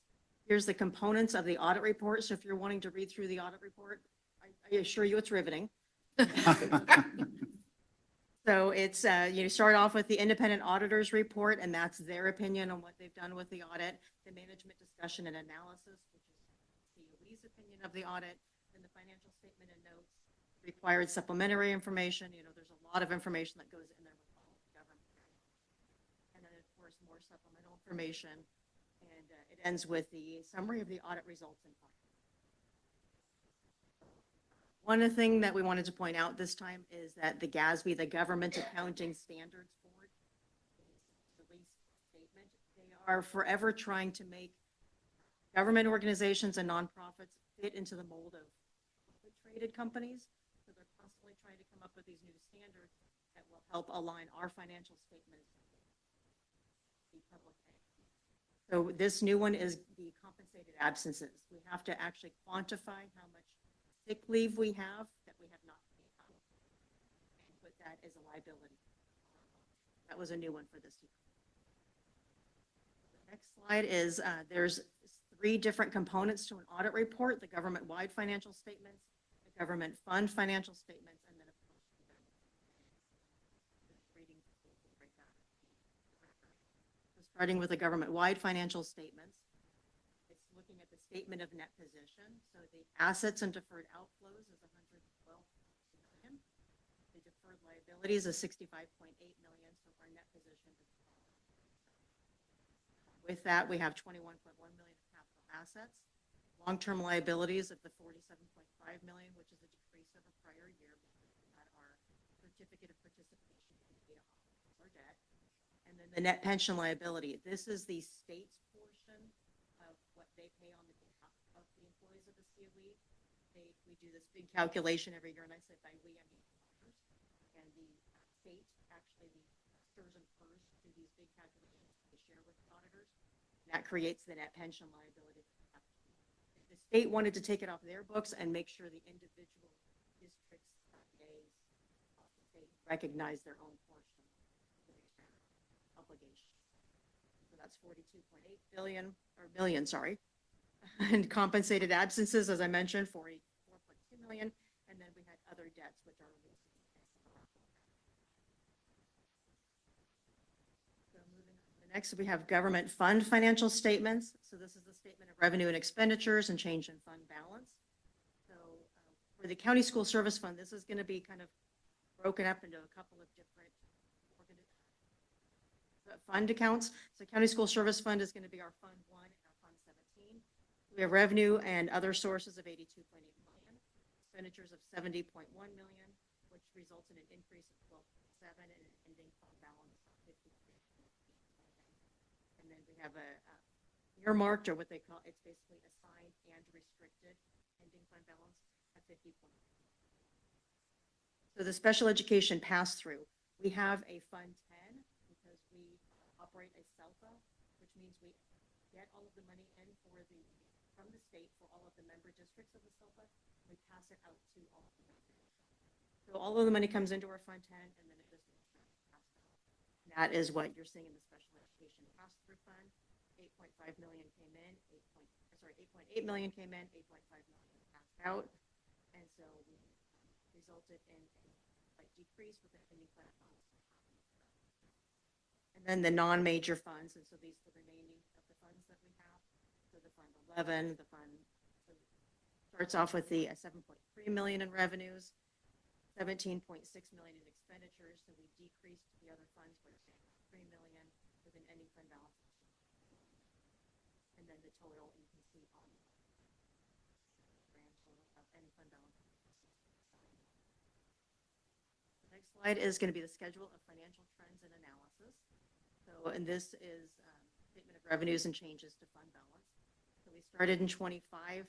here's the components of the audit report. So if you're wanting to read through the audit report, I assure you it's riveting. So it's, you start off with the independent auditor's report, and that's their opinion on what they've done with the audit, the management discussion and analysis, which is COE's opinion of the audit, and the financial statement and notes, required supplementary information. There's a lot of information that goes in there with all of the government. And then, of course, more supplemental information. And it ends with the summary of the audit results and findings. One thing that we wanted to point out this time is that the GASB, the Government Accounting Standards Board, released a statement. They are forever trying to make government organizations and nonprofits fit into the mold of publicly traded companies. So they're constantly trying to come up with these new standards that will help align our financial statements with the public. So this new one is the compensated absences. We have to actually quantify how much sick leave we have that we have not paid out, and put that as a liability. That was a new one for this year. The next slide is, there's 3 different components to an audit report: the government-wide financial statements, the government fund financial statements, and then of course, reading right now. So starting with the government-wide financial statements, it's looking at the statement of net position. So the assets and deferred outflows is 112 million. The deferred liabilities is 65.8 million. So our net position is, with that, we have 21.1 million of capital assets. Long-term liabilities of the 47.5 million, which is a decrease over prior year because we had our certificate of participation paid off our debt. And then the net pension liability. This is the state's portion of what they pay on the behalf of the employees of the COE. We do this big calculation every year, and I said by we, I mean auditors. And the state actually stirs and purrs to these big calculations they share with the auditors. And that creates the net pension liability. If the state wanted to take it off their books and make sure the individual districts they recognize their own portion obligation. So that's 42.8 billion or million, sorry. And compensated absences, as I mentioned, 44.2 million. And then we had other debts, which are released. So moving on to the next, we have government fund financial statements. So this is the statement of revenue and expenditures and change in fund balance. So for the county school service fund, this is going to be kind of broken up into a couple of different fund accounts. So county school service fund is going to be our fund 1 and our fund 17. We have revenue and other sources of 82.8 million, expenditures of 70.1 million, which results in an increase of 12.7 and an ending fund balance of 53. And then we have a earmarked, or what they call, it's basically assigned and restricted ending fund balance at 50. So the special education pass-through, we have a fund 10 because we operate a SELPA, which means we get all of the money in from the state for all of the member districts of the SELPA. We pass it out to all of the members. So all of the money comes into our fund 10 and then it just passed out. And that is what you're seeing in the special education pass-through fund. 8.5 million came in, 8.8 million came in, 8.5 million passed out. And so we resulted in a slight decrease with the ending fund balance. And then the non-major funds, and so these are the remaining of the funds that we have. So the fund 11, the fund starts off with the 7.3 million in revenues, 17.6 million in expenditures. So we decreased the other funds by 3 million with an ending fund balance. And then the total you can see on the grand total of ending fund balance. The next slide is going to be the schedule of financial trends and analysis. So, and this is statement of revenues and changes to fund balance. So we started in 25, 12.7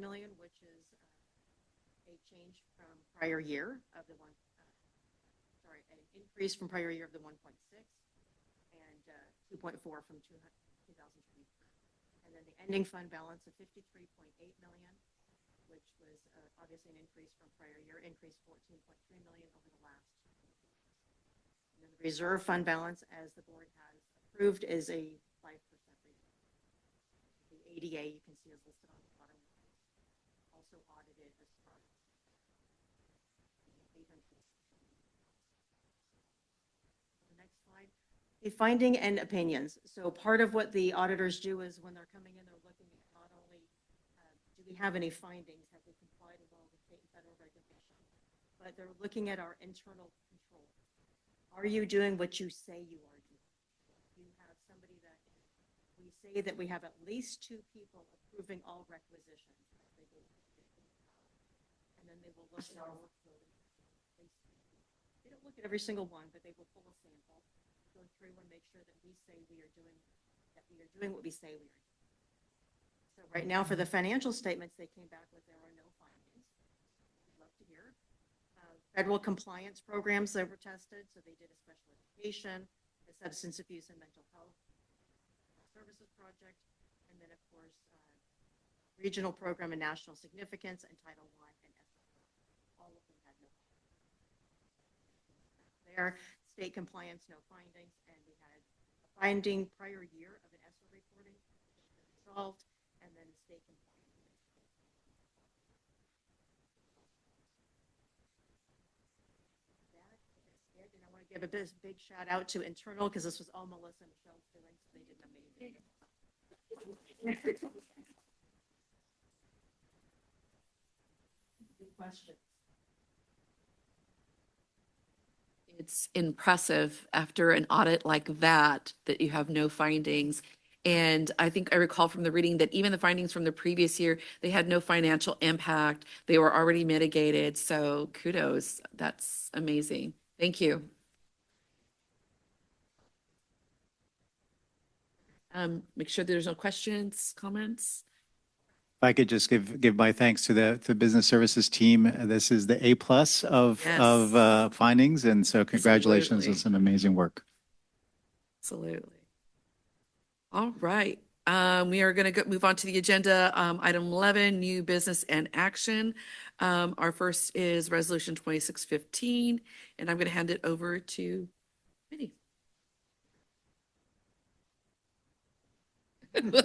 million, which is a change from prior year of the an increase from prior year of the 1.6 and 2.4 from 2023. And then the ending fund balance of 53.8 million, which was obviously an increase from prior year, increased 14.3 million over the last 2 years. And then the reserve fund balance, as the board has approved, is a 5% reserve. The ADA you can see is listed on the bottom. Also audited as part of the next slide. The finding and opinions. So part of what the auditors do is when they're coming in, they're looking at not only do we have any findings, have we complied with all the state and federal regulations, but they're looking at our internal controls. Are you doing what you say you are doing? You have somebody that we say that we have at least 2 people approving all requisitions. and they will look at our workload. They don't look at every single one, but they will pull a sample, go through and make sure that we say we are doing what we say we are doing. So right now, for the financial statements, they came back with there are no findings. We'd love to hear. Federal compliance programs that were tested, so they did a special education, a substance abuse and mental health services project, and then, of course, regional program and national significance and Title I and SRO. All of them had no there. State compliance, no findings, and we had a finding prior year of an ESSA reporting, which has been resolved, and then state compliance. And I want to give a big shout out to internal, because this was all Melissa and Michelle's doing, so they did an amazing. Good question. It's impressive after an audit like that, that you have no findings. And I think I recall from the reading that even the findings from the previous year, they had no financial impact. They were already mitigated. So kudos. That's amazing. Thank you. Make sure there's no questions, comments. If I could just give my thanks to the business services team. This is the A+ of findings, and so congratulations on Absolutely. some amazing work. Absolutely. All right. We are going to move on to the agenda. Item 11, new business and action. Our first is Resolution 2615, and I'm going to hand it over to Minnie.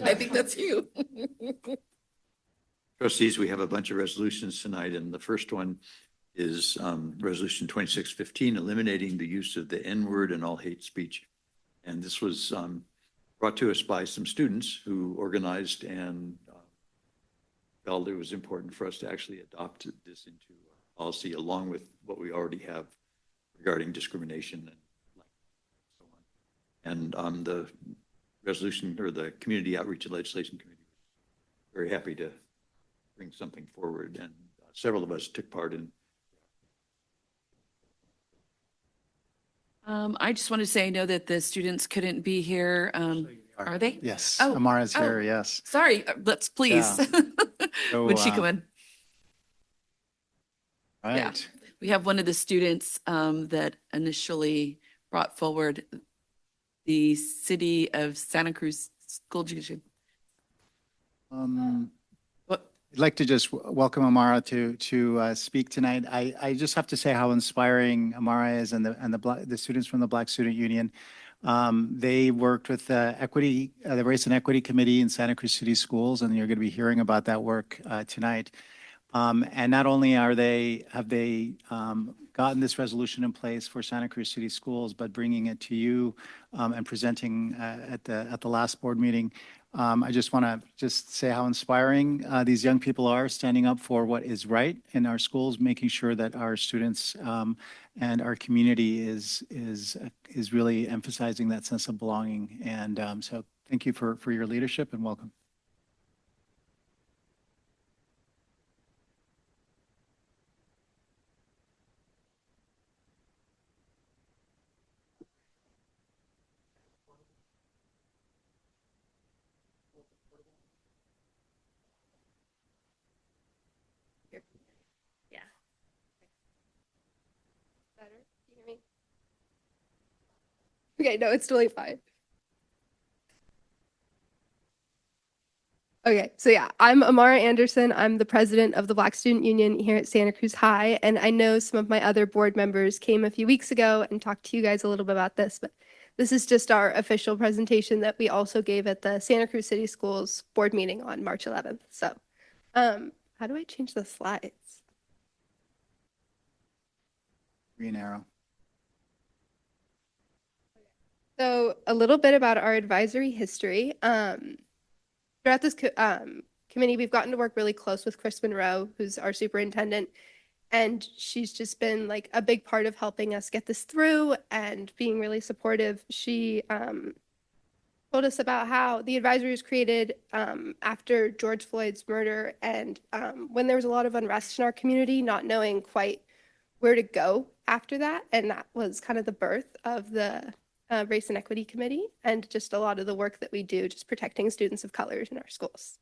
I think that's you. Trustees, we have a bunch of resolutions tonight, and the first one is Resolution 2615, eliminating the use of the N-word and all hate speech. And this was brought to us by some students who organized and felt it was important for us to actually adopt this into policy, along with what we already have regarding discrimination and so on. And the resolution, or the Community Outreach and Legislation Committee, was very happy to bring something forward, and several of us took part in. I just wanted to say, I know that the students couldn't be here. Are they? Yes, Oh, Amara's oh. here, yes. Sorry, let's please. So, Would she come in? Yeah. Right. We have one of the students that initially brought forward the City of Santa Cruz School Division. What? I'd like to just welcome Amara to speak tonight. I just have to say how inspiring Amara is, and the students from the Black Student Union. They worked with the Race and Equity Committee in Santa Cruz City Schools, and you're going to be hearing about that work tonight. And not only have they gotten this resolution in place for Santa Cruz City Schools, but bringing it to you and presenting at the last board meeting. I just want to say how inspiring these young people are, standing up for what is right in our schools, making sure that our students and our community is really emphasizing that sense of belonging. And so thank you for your leadership, and welcome. Yeah. Better? You hear me? Okay, no, it's totally fine. Okay, so yeah, I'm Amara Anderson. I'm the president of the Black Student Union here at Santa Cruz High, and I know some of my other board members came a few weeks ago and talked to you guys a little bit about this, but this is just our official presentation that we also gave at the Santa Cruz City Schools board meeting on March 11th. So, how do I change the slides? Green arrow. So a little bit about our advisory history. Throughout this committee, we've gotten to work really close with Chris Monroe, who's our superintendent, and she's just been like a big part of helping us get this through and being really supportive. She was told us about how the advisory was created after George Floyd's murder and when there was a lot of unrest in our community, not knowing quite where to go after that. And that was kind of the birth of the Race and Equity Committee and just a lot of the work that we do, just protecting students of color in our schools.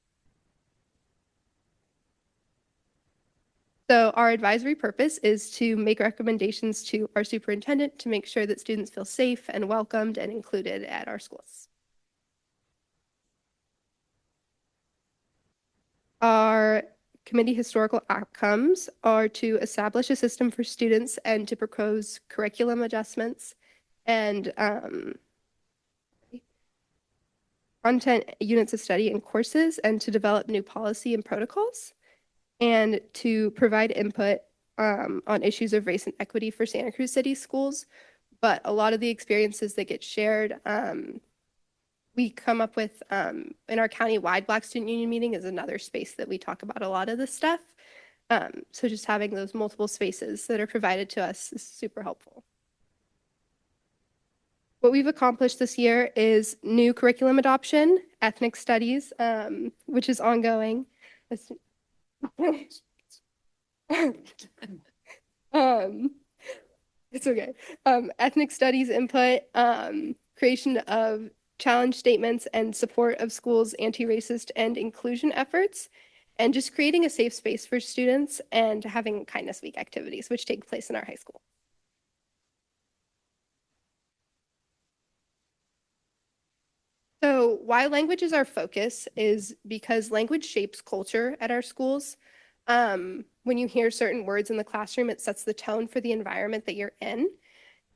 So our advisory purpose is to make recommendations to our superintendent to make sure that students feel safe and welcomed and included at our schools. Our committee historical outcomes are to establish a system for students and to propose curriculum adjustments and content units of study and courses and to develop new policy and protocols and to provide input on issues of race and equity for Santa Cruz City schools. But a lot of the experiences that get shared, we come up with in our county-wide Black Student Union meeting is another space that we talk about a lot of this stuff. So just having those multiple spaces that are provided to us is super helpful. What we've accomplished this year is new curriculum adoption, ethnic studies, which is ongoing. It's okay. Ethnic studies input, creation of challenge statements and support of schools' anti-racist and inclusion efforts, and just creating a safe space for students and having Kindness Week activities, which take place in our high school. So why language is our focus is because language shapes culture at our schools. When you hear certain words in the classroom, it sets the tone for the environment that you're in.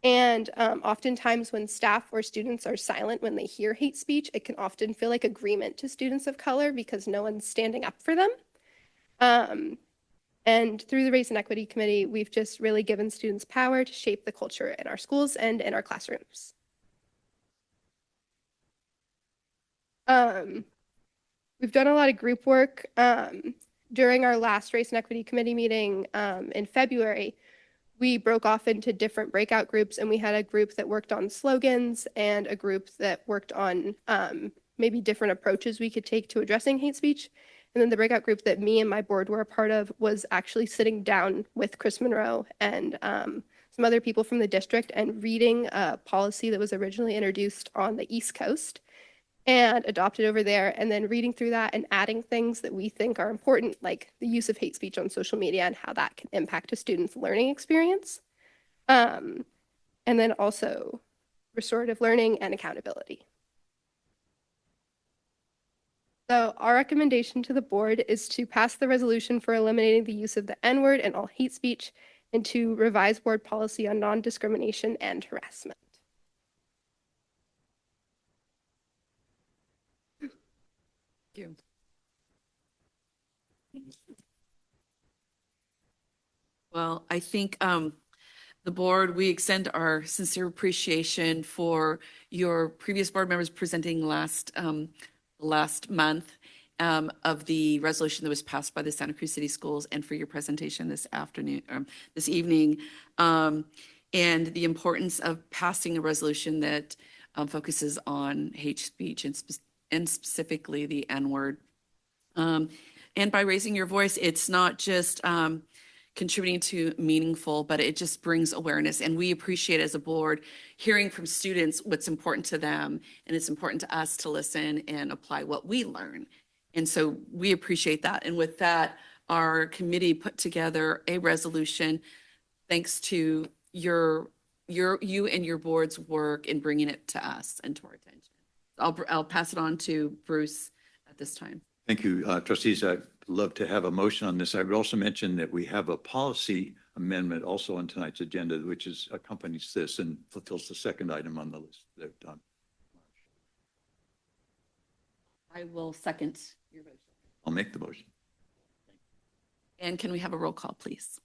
And oftentimes when staff or students are silent when they hear hate speech, it can often feel like agreement to students of color because no one's standing up for them. And through the Race and Equity Committee, we've just really given students power to shape the culture in our schools and in our classrooms. We've done a lot of group work. During our last Race and Equity Committee meeting in February, we broke off into different breakout groups, and we had a group that worked on slogans and a group that worked on maybe different approaches we could take to addressing hate speech. And then the breakout group that me and my board were a part of was actually sitting down with Chris Monroe and some other people from the district and reading a policy that was originally introduced on the East Coast and adopted over there, and then reading through that and adding things that we think are important, like the use of hate speech on social media and how that can impact a student's learning experience. And then also restorative learning and accountability. So our recommendation to the board is to pass the resolution for eliminating the use of the N-word and all hate speech and to revise board policy on non-discrimination and harassment. You. Well, I think the board, we extend our sincere appreciation for your previous board members presenting last month of the resolution that was passed by the Santa Cruz City Schools and for your presentation this evening, and the importance of passing a resolution that focuses on hate speech and specifically the N-word. And by raising your voice, it's not just contributing to meaningful, but it just brings awareness. And we appreciate as a board hearing from students what's important to them. And it's important to us to listen and apply what we learn. And so we appreciate that. And with that, our committee put together a resolution thanks to you and your board's work in bringing it to us and to our attention. I'll pass it on to Bruce at this time. Thank you, trustees. I'd love to have a motion on this. I would also mention that we have a policy amendment also on tonight's agenda, which accompanies this and fulfills the second item on the list that I've done. I will second your motion. I'll make the motion. And can we have a roll call, please?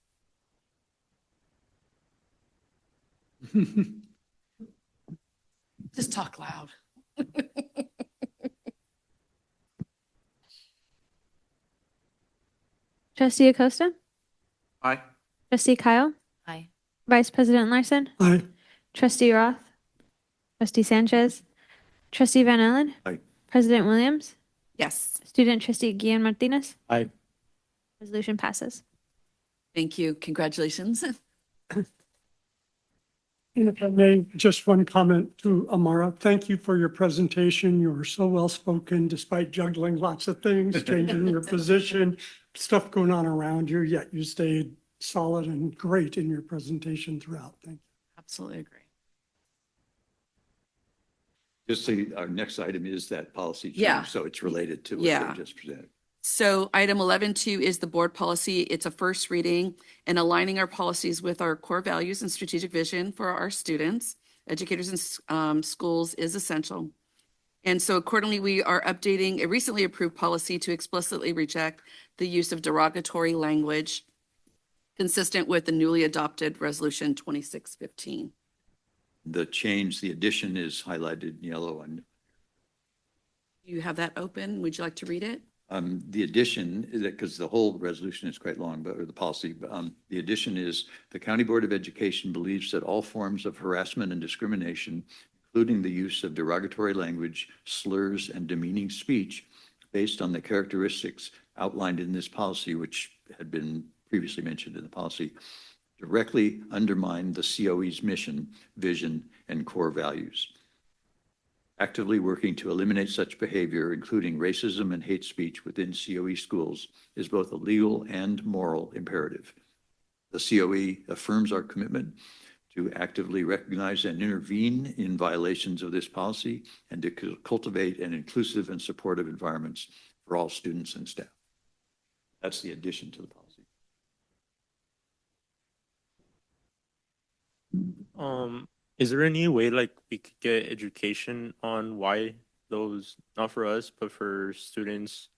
Just talk loud. Trustee Acosta, Aye. Trustee Kyle, Aye. Vice President Larson, Aye. Trustee Roth, Trustee Sanchez, Trustee Van Allen? Aye. President Williams? Yes, Student Trustee Guillen Martinez? Aye. Resolution passes. thank you. Congratulations. And if I may, just one comment to Amara. Thank you for your presentation. You were so well spoken despite juggling lots of things, changing your position, stuff going on around you, yet you stayed solid and great in your presentation throughout. Thank you. Absolutely agree. Just so our next item is that policy Yeah. change, so it's related to what Yeah. they just presented. So item 11.2 is the board policy. It's a first reading and aligning our policies with our core values and strategic vision for our students, educators, and schools is essential. And so accordingly, we are updating a recently approved policy to explicitly reject the use of derogatory language consistent with the newly adopted Resolution 2615. The change, the addition is highlighted in yellow, and You have that open. Would you like to read it? the addition is that, because the whole resolution is quite long, but, or the policy, but, the addition is the County Board of Education believes that all forms of harassment and discrimination, including the use of derogatory language, slurs, and demeaning speech based on the characteristics outlined in this policy, which had been previously mentioned in the policy, directly undermine the COE's mission, vision, and core values. Actively working to eliminate such behavior, including racism and hate speech within COE schools, is both a legal and moral imperative. The COE affirms our commitment to actively recognize and intervene in violations of this policy and to cultivate an inclusive and supportive environments for all students and staff. That's the addition to the policy. Is there any way like we could get education on why those, not for us, but for students,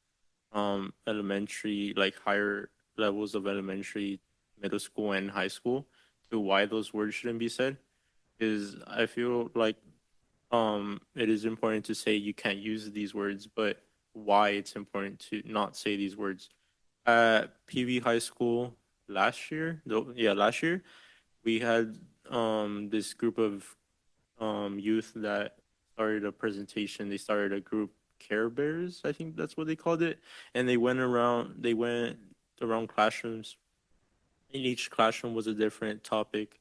elementary, like higher levels of elementary, middle school, and high school, to why those words shouldn't be said? Is I feel like it is important to say you can't use these words, but why it's important to not say these words. At PV High School last year, we had this group of youth that started a presentation. They started a group, Care Bears, I think that's what they called it, and they went around classrooms. In each classroom was a different topic.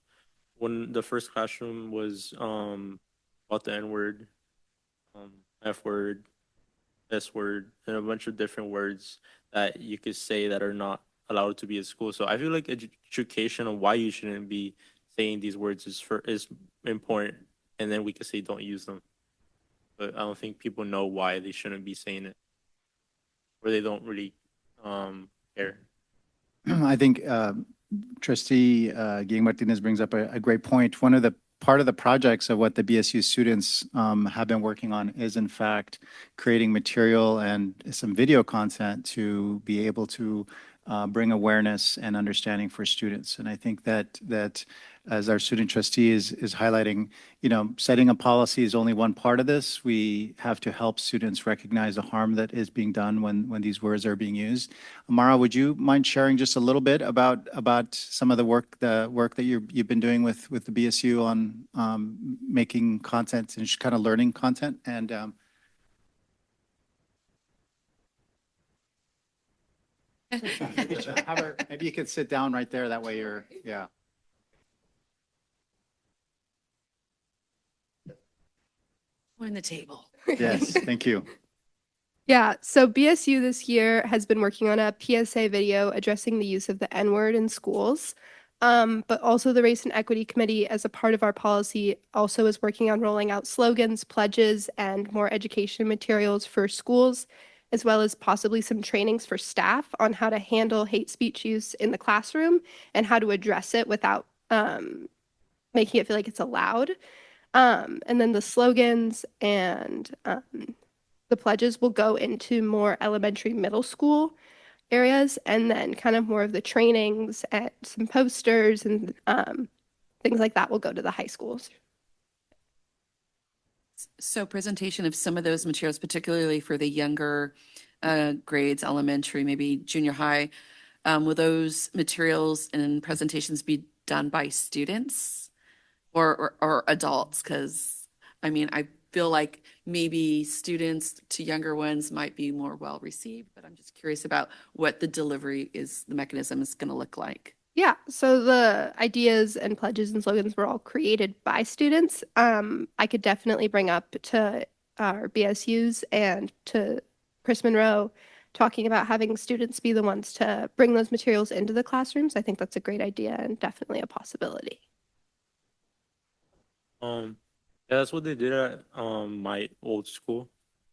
When the first classroom was about the N-word, F-word, S-word, and a bunch of different words that you could say that are not allowed to be at school. So I feel like education on why you shouldn't be saying these words is important, and then we could say don't use them. But I don't think people know why they shouldn't be saying it, or they don't really care. I think Trustee Guillen Martinez brings up a great point. Part of the projects of what the BSU students have been working on is in fact creating material and some video content to be able to bring awareness and understanding for students. And I think that as our student trustee is highlighting, setting a policy is only one part of this. We have to help students recognize the harm that is being done when these words are being used. Amara, would you mind sharing just a little bit about some of the work that you've been doing with the BSU on making content and just kind of learning content and maybe you could sit down right there. That way yeah. On the table. Yes, thank you. Yeah, so BSU this year has been working on a PSA video addressing the use of the N-word in schools. But also the Race and Equity Committee, as a part of our policy, also is working on rolling out slogans, pledges, and more education materials for schools, as well as possibly some trainings for staff on how to handle hate speech use in the classroom and how to address it without making it feel like it's allowed. And then the slogans and the pledges will go into more elementary, middle school areas, and then kind of more of the trainings and some posters and things like that will go to the high schools. So presentation of some of those materials, particularly for the younger grades, elementary, maybe junior high, will those materials and presentations be done by students or adults? Because I mean, feel like maybe students to younger ones might be more well received, but I'm just curious about what the delivery is, the mechanism is going to look like. Yeah, so the ideas and pledges and slogans were all created by students. I could definitely bring up to our BSUs and to Chris Monroe talking about having students be the ones to bring those materials into the classrooms. I think that's a great idea and definitely a possibility. Yeah, that's what they did at my old school.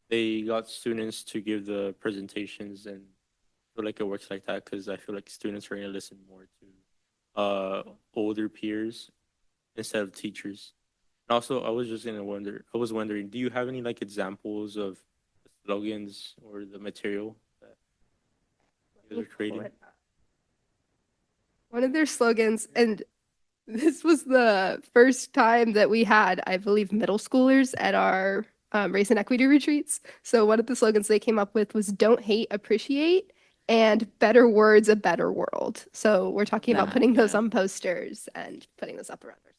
They got students to give the presentations, and I feel like it works like that because I feel like students are going to listen more to older peers instead of teachers. And also, I was wondering, do you have any like examples of slogans or the material that you guys are creating? One of their slogans, and this was the first time that we had, I believe, middle schoolers at our race and equity retreats. So one of the slogans they came up with was "Don't hate, appreciate," and "Better words, a better world." So we're talking about putting those on posters and putting those up around our.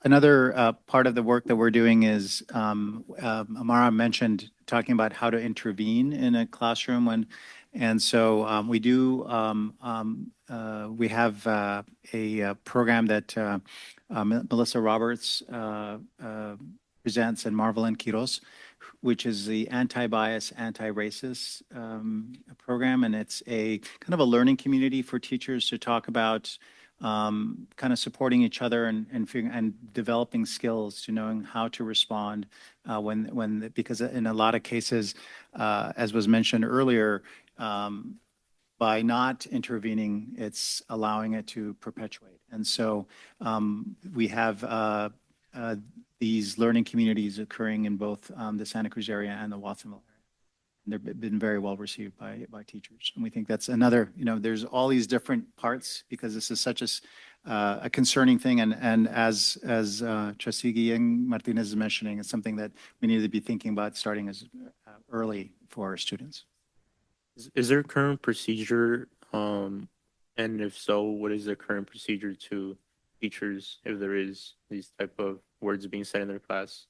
Another part of the work that we're doing is, Amara mentioned talking about how to intervene in a classroom and so we do, we have a program that Melissa Roberts presents, and Marvelyn Quiros, which is the anti-bias, anti-racist program. And it's a kind of a learning community for teachers to talk about kind of supporting each other and developing skills to knowing how to respond because in a lot of cases, as was mentioned earlier, by not intervening, it's allowing it to perpetuate. And so we have these learning communities occurring in both the Santa Cruz area and the Watsonville area. They've been very well received by teachers. And we think that's another, there's all these different parts because this is such a concerning thing. And as Trustee Guillen Martinez is mentioning, it's something that we need to be thinking about starting as early for our students. Is there a current procedure? And if so, what is the current procedure to teachers if there is these type of words being said in their class?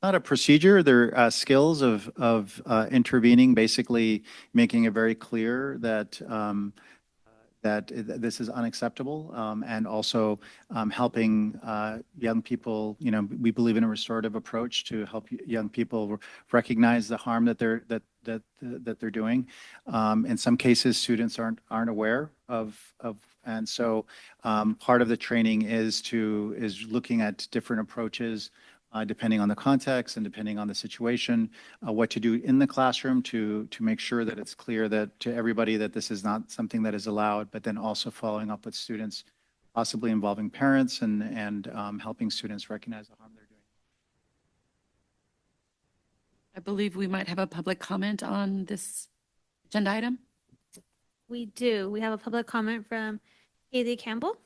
Not a procedure. They're skills of intervening, basically making it very clear that this is unacceptable, and also helping young people. We believe in a restorative approach to help young people recognize the harm that they're doing. In some cases, students aren't aware of, and so part of the training is looking at different approaches. Depending on the context and depending on the situation, what to do in the classroom to make sure that it's clear that to everybody that this is not something that is allowed, but then also following up with students, possibly involving parents and helping students recognize the harm they're doing. I believe we might have a public comment on this agenda item. We do. We have a public comment from Haley Campbell.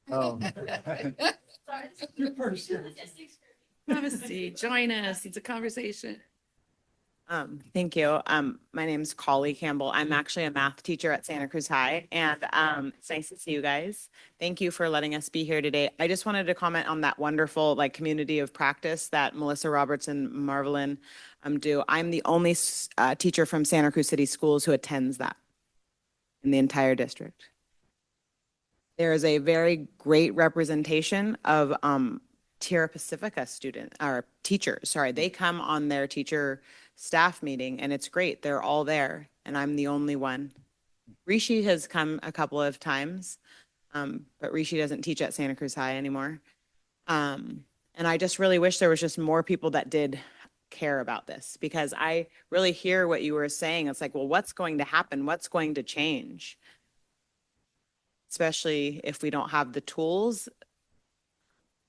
Oh. Have a seat. Join us. It's a conversation. Thank you. My name's Collie Campbell. I'm actually a math teacher at Santa Cruz High, and it's nice to see you guys. Thank you for letting us be here today. I just wanted to comment on that wonderful community of practice that Melissa Roberts and Marvelyn do. I'm the only teacher from Santa Cruz City Schools who attends that in the entire district. There is a very great representation of Tierra Pacifica teachers. Sorry, they come on their teacher staff meeting, and it's great. They're all there, and I'm the only one. Rishi has come a couple of times, but Rishi doesn't teach at Santa Cruz High anymore. And I just really wish there was just more people that did care about this, because I really hear what you were saying. It's like, well, what's going to happen? What's going to change? Especially if we don't have the tools,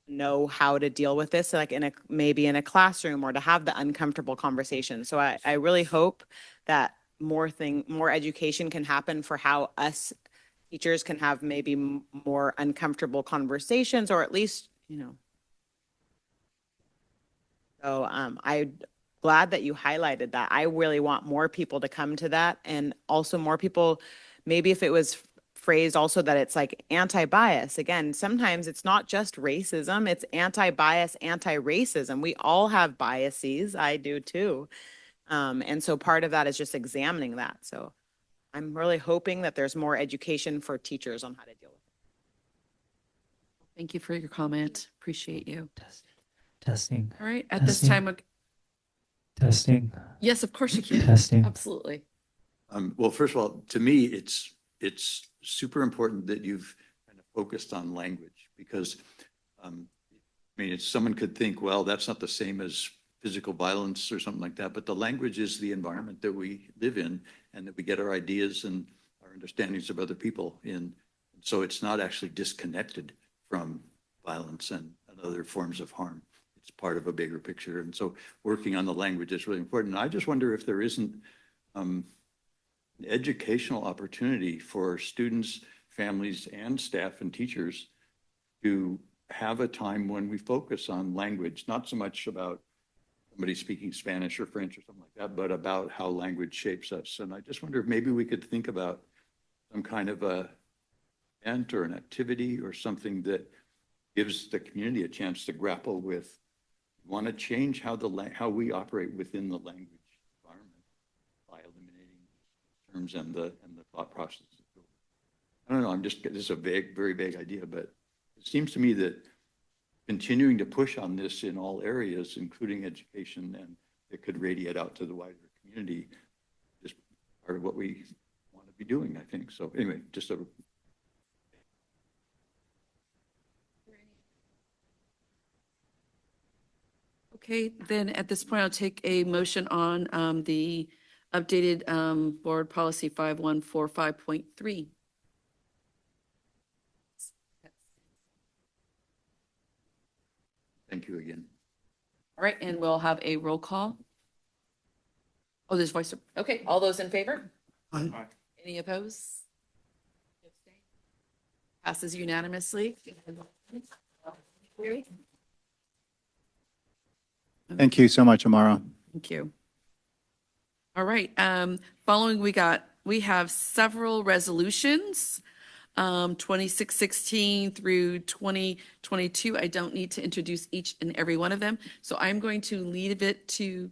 know how to deal with this, maybe in a classroom, or to have the uncomfortable conversation. So I really hope that more education can happen for how us teachers can have maybe more uncomfortable conversations, or at least, So I'm glad that you highlighted that. I really want more people to come to that, and also more people, maybe if it was phrased also that it's like anti-bias. Again, sometimes it's not just racism, it's anti-bias, anti-racism. We all have biases. I do too. And so part of that is just examining that. So I'm really hoping that there's more education for teachers on how to deal with it. Thank you for your comment. Appreciate you. Testing, All right, at this Testing. time, testing, yes, of course you can. testing. Absolutely. Well, first of all, to me, it's super important that you've kind of focused on language because, I mean, someone could think, well, that's not the same as physical violence or something like that, but the language is the environment that we live in and that we get our ideas and our understandings of other people in. So it's not actually disconnected from violence and other forms of harm. It's part of a bigger picture. And so working on the language is really important. And I just wonder if there isn't an educational opportunity for students, families, and staff and teachers to have a time when we focus on language, not so much about somebody speaking Spanish or French or something like that, but about how language shapes us. And I just wonder if maybe we could think about some kind of a event or an activity or something that gives the community a chance to grapple with, want to change how we operate within the language environment by eliminating terms and the thought process. I don't know, this is a very vague idea, but it seems to me that continuing to push on this in all areas, including education, and it could radiate out to the wider community, is part of what we want to be doing, I think. So anyway, just a Okay, then at this point, I'll take a motion on the updated board policy 5145.3. thank you again. All right, and we'll have a roll call. Oh, there's voice. Okay, all those in favor? Aye. Any opposed? Passes unanimously. Thank you so much, Amara. Thank you. All right, following we have several resolutions, 2616 through 2022. I don't need to introduce each and every one of them. So I'm going to leave it to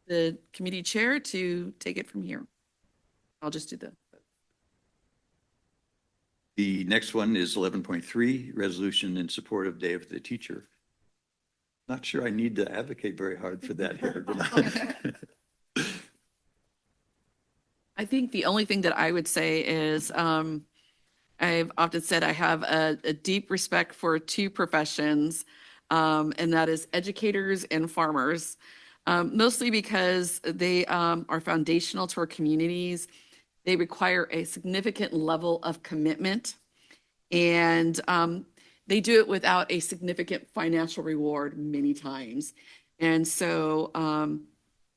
the committee chair to take it from here. I'll just do the. The next one is 11.3, resolution in support of Day of the Teacher. Not sure I need to advocate very hard for that here. But I think the only thing that I would say is I've often said I have a deep respect for two professions, and that is educators and farmers, mostly because they are foundational to our communities. They require a significant level of commitment, and they do it without a significant financial reward many times. And so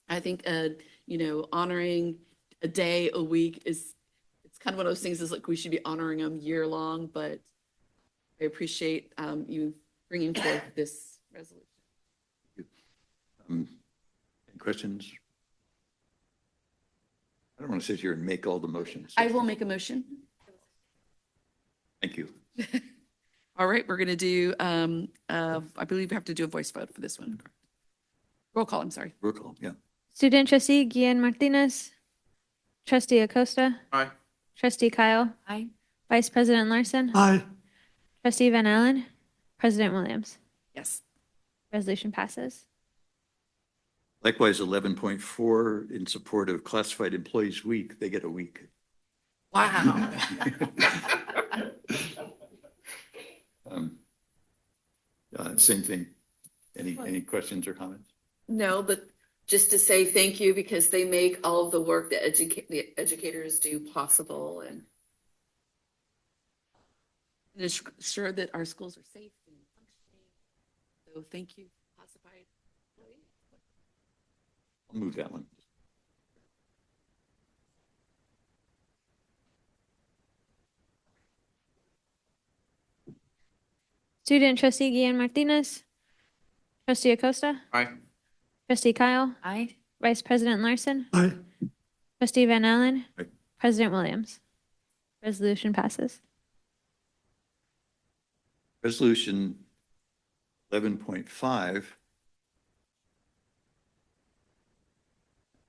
I think, honoring a day a week it's kind of one of those things is like we should be honoring them year long, but I appreciate you bringing forth this resolution. any questions? I don't want to sit here and make all the motions. I will make a motion. Thank you. All right, we're going to do, I believe we have to do a voice vote for this one. Roll call, I'm sorry. Roll call, yeah. Student trustee Guillen Martinez, trustee Acosta, Aye. trustee Kyle, Aye. vice president Larson, Aye. trustee Van Allen, president Williams. Yes. Resolution passes. Likewise, 11.4, in support of Classified Employees Week, they get a week. Wow. Same thing. Any questions or comments? No, but just to say thank you because they make all of the work that the educators do possible and ensure that our schools are safe and functioning. So thank you, classified employees. I'll move that one. Student trustee Guillen Martinez, trustee Acosta, Aye. trustee Kyle, Aye. vice president Larson, Aye. trustee Van Allen, Aye. president Williams. Resolution passes. Resolution 11.5.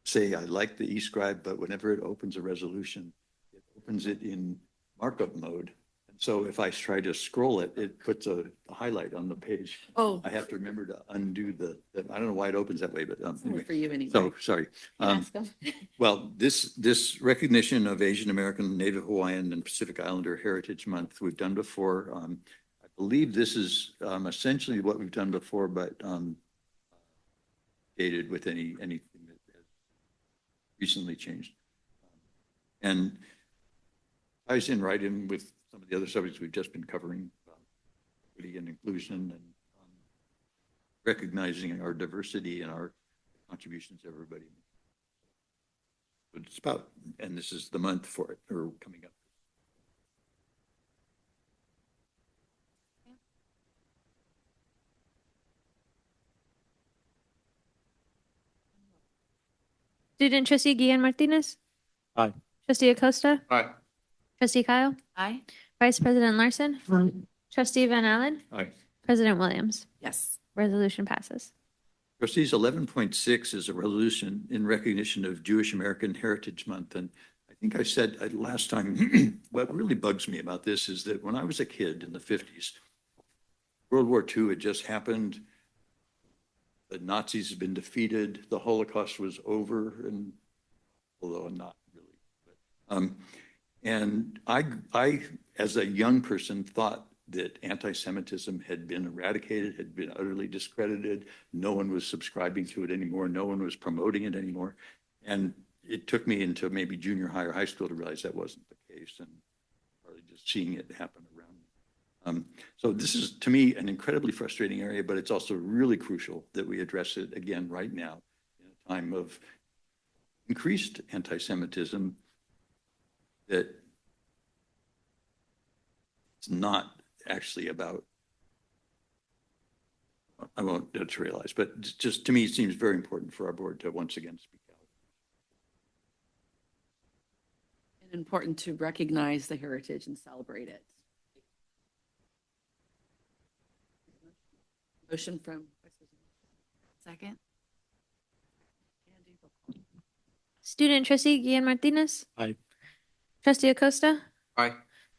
Say, I like the eScribe, but whenever it opens a resolution, it opens it in markup mode. And so if I try to scroll it, it puts a highlight on the page. Oh, I have to remember to undo I don't know why it opens that way, but anyway. for you anyway. So, sorry. Ask them. Well, this recognition of Asian American, Native Hawaiian, and Pacific Islander Heritage Month, we've done before. I believe this is essentially what we've done before, but dated with anything that has recently changed. And ties in right in with some of the other subjects we've just been covering, equity and inclusion, and recognizing our diversity and our contributions to everybody. But it's about, and this is the month for it, or coming up. Student trustee Guillen Martinez. Aye. Trustee Acosta. Aye. Trustee Kyle. Aye. Vice President Larson. Aye. Trustee Van Allen. Aye. President Williams. Yes. Resolution passes. Trustees, 11.6 is a resolution in recognition of Jewish American Heritage Month. And I think I said last time, what really bugs me about this is that when I was a kid in the 50s, World War II had just happened. The Nazis had been defeated. The Holocaust was over, and although not really. But, and I, as a young person, thought that anti-Semitism had been eradicated, had been utterly discredited. No one was subscribing to it anymore. No one was promoting it anymore. And it took me into maybe junior high or high school to realize that wasn't the case, and probably just seeing it happen around me. So this is, to me, an incredibly frustrating area, but it's also really crucial that we address it again right now in a time of increased anti-Semitism that it's not actually about, I won't editorialize, but just to me, it seems very important for our board to once again speak out. And important to recognize the heritage and celebrate it. Motion from. Second. Student trustee Guillen Martinez. Aye. Trustee Acosta. Aye.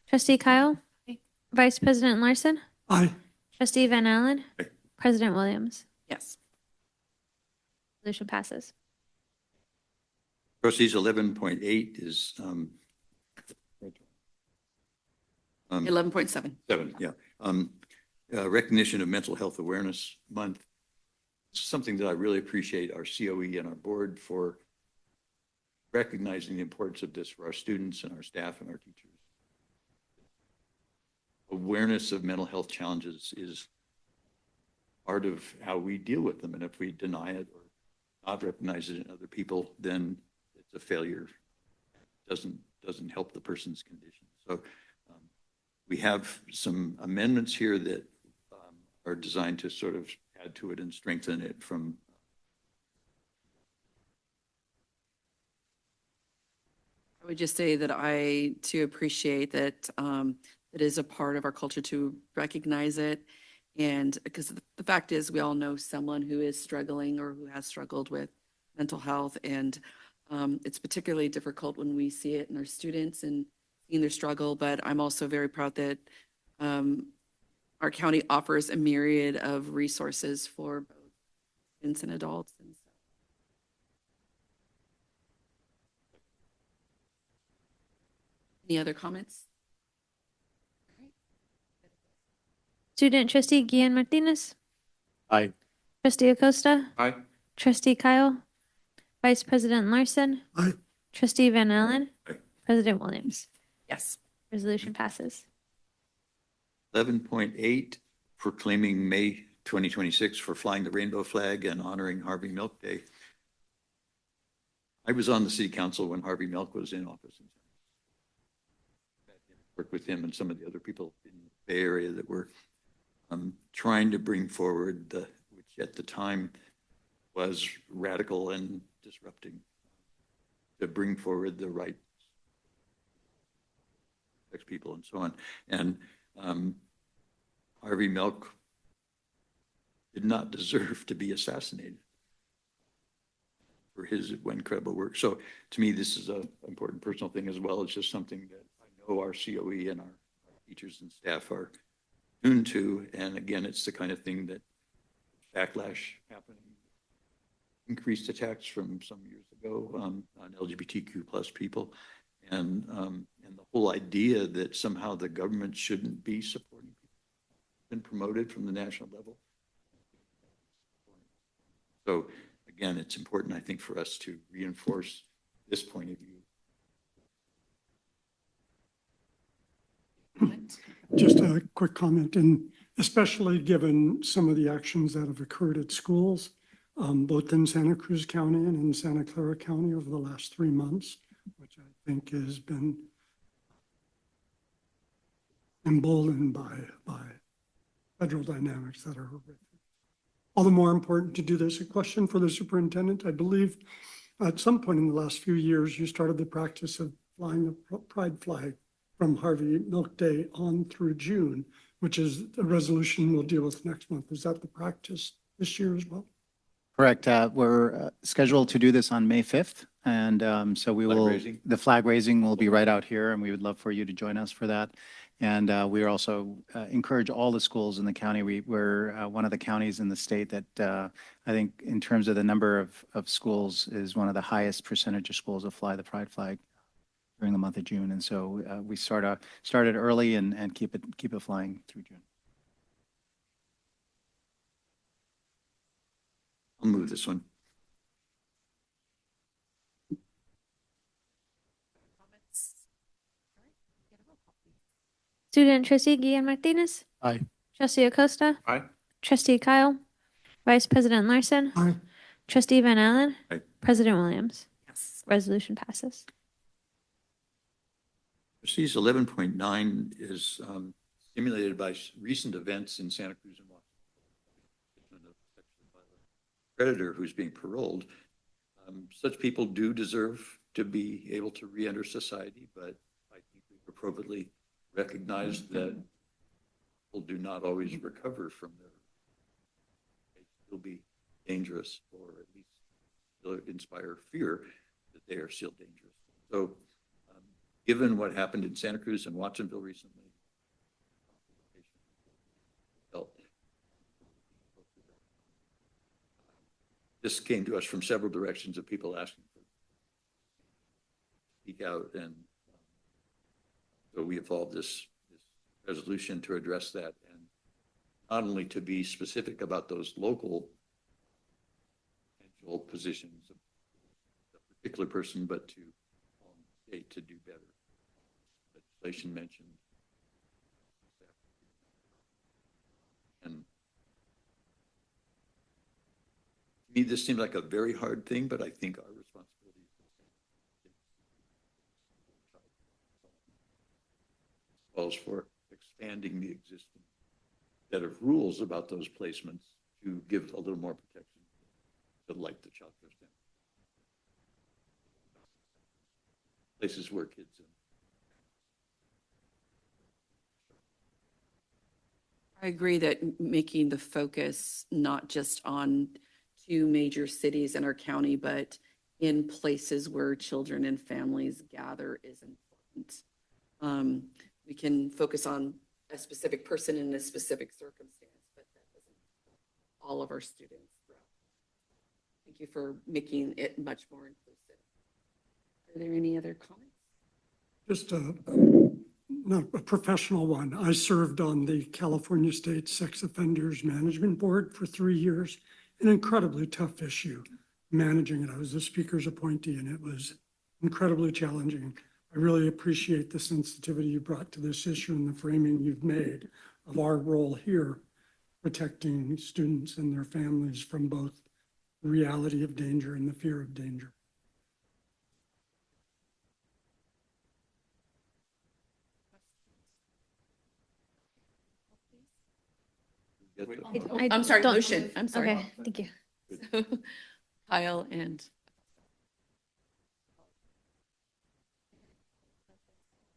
Trustee Kyle. Aye. Vice President Larson. Aye. Trustee Van Allen. Aye. President Williams. Yes. Resolution passes. Trustees, 11.8 is 11.7. 7, yeah. Recognition of Mental Health Awareness Month. This is something that I really appreciate our COE and our board for recognizing the importance of this for our students and our staff and our teachers. Awareness of mental health challenges is part of how we deal with them. And if we deny it or not recognize it in other people, then it's a failure. It doesn't help the person's condition. So we have some amendments here that are designed to sort of add to it and strengthen it from. I would just say that I too appreciate that it is a part of our culture to recognize it. And because the fact is, we all know someone who is struggling or who has struggled with mental health. And it's particularly difficult when we see it in our students and seeing their struggle. But I'm also very proud that our county offers a myriad of resources for both students and adults. And so. Any other comments? Student trustee Guillen Martinez. Aye. Trustee Acosta. Aye. Trustee Kyle. Vice President Larson. Aye. Trustee Van Allen. Aye. President Williams. Yes. Resolution passes. 11.8, proclaiming May 2026 for flying the rainbow flag and honoring Harvey Milk Day. I was on the city council when Harvey Milk was in office. Worked with him and some of the other people in the Bay Area that were trying to bring forward which at the time was radical and disrupting, to bring forward the rights affects people and so on. And Harvey Milk did not deserve to be assassinated for his incredible work. So to me, this is an important personal thing as well. It's just something that I know our COE and our teachers and staff are tuned to. And again, it's the kind of thing that backlash happening, increased attacks from some years ago on LGBTQ plus people. And the whole idea that somehow the government shouldn't be supporting people been promoted from the national level. So again, it's important, I think, for us to reinforce this point of view. Just a quick comment, and especially given some of the actions that have occurred at schools, both in Santa Cruz County and in Santa Clara County over the last 3 months, which I think has been emboldened by federal dynamics that are horrific. All the more important to do this. A question for the superintendent. I believe at some point in the last few years, you started the practice of flying the pride flag from Harvey Milk Day on through June, which is a resolution we'll deal with next month. Is that the practice this year as well? Correct. We're scheduled to do this on May 5th. And so we Flag will, raising. the flag raising will be right out here, and we would love for you to join us for that. And we also encourage all the schools in the county. We're one of the counties in the state that I think in terms of the number of schools is one of the highest percentage of schools that fly the pride flag during the month of June. And so we started early and keep it flying through June. I'll move this one. Student trustee Guillen Martinez. Aye. Trustee Acosta. Aye. Trustee Kyle. Vice President Larson. Aye. Trustee Van Allen. Aye. President Williams. Yes. Resolution passes. Trustees, 11.9 is stimulated by recent events in Santa Cruz and Washington. Predator who's being paroled. Such people do deserve to be able to re-enter society, but I think we've appropriately recognized that people do not always recover from their, they still be dangerous, or at least still inspire fear that they are still dangerous. So given what happened in Santa Cruz and Watsonville recently, this came to us from several directions of people asking for speak out, and so we evolved this resolution to address that, and not only to be specific about those local potential positions of a particular person, but to state to do better. Legislation mentioned, and to me, this seems like a very hard thing, but I think our responsibility calls for expanding the existing set of rules about those placements to give a little more protection to like the child care center. Places where kids I agree that making the focus not just on 2 major cities in our county, but in places where children and families gather is important. We can focus on a specific person in a specific circumstance, but that doesn't all of our students throughout. Thank you for making it much more inclusive. Are there any other comments? Just not a professional one. I served on the California State Sex Offenders Management Board for 3 years. An incredibly tough issue, managing it. I was the speaker's appointee, and it was incredibly challenging. I really appreciate the sensitivity you brought to this issue and the framing you've made of our role here, protecting students and their families from both the reality of danger and the fear of danger. I'm sorry, don't- motion. I'm sorry. Okay, thank you. Kyle and.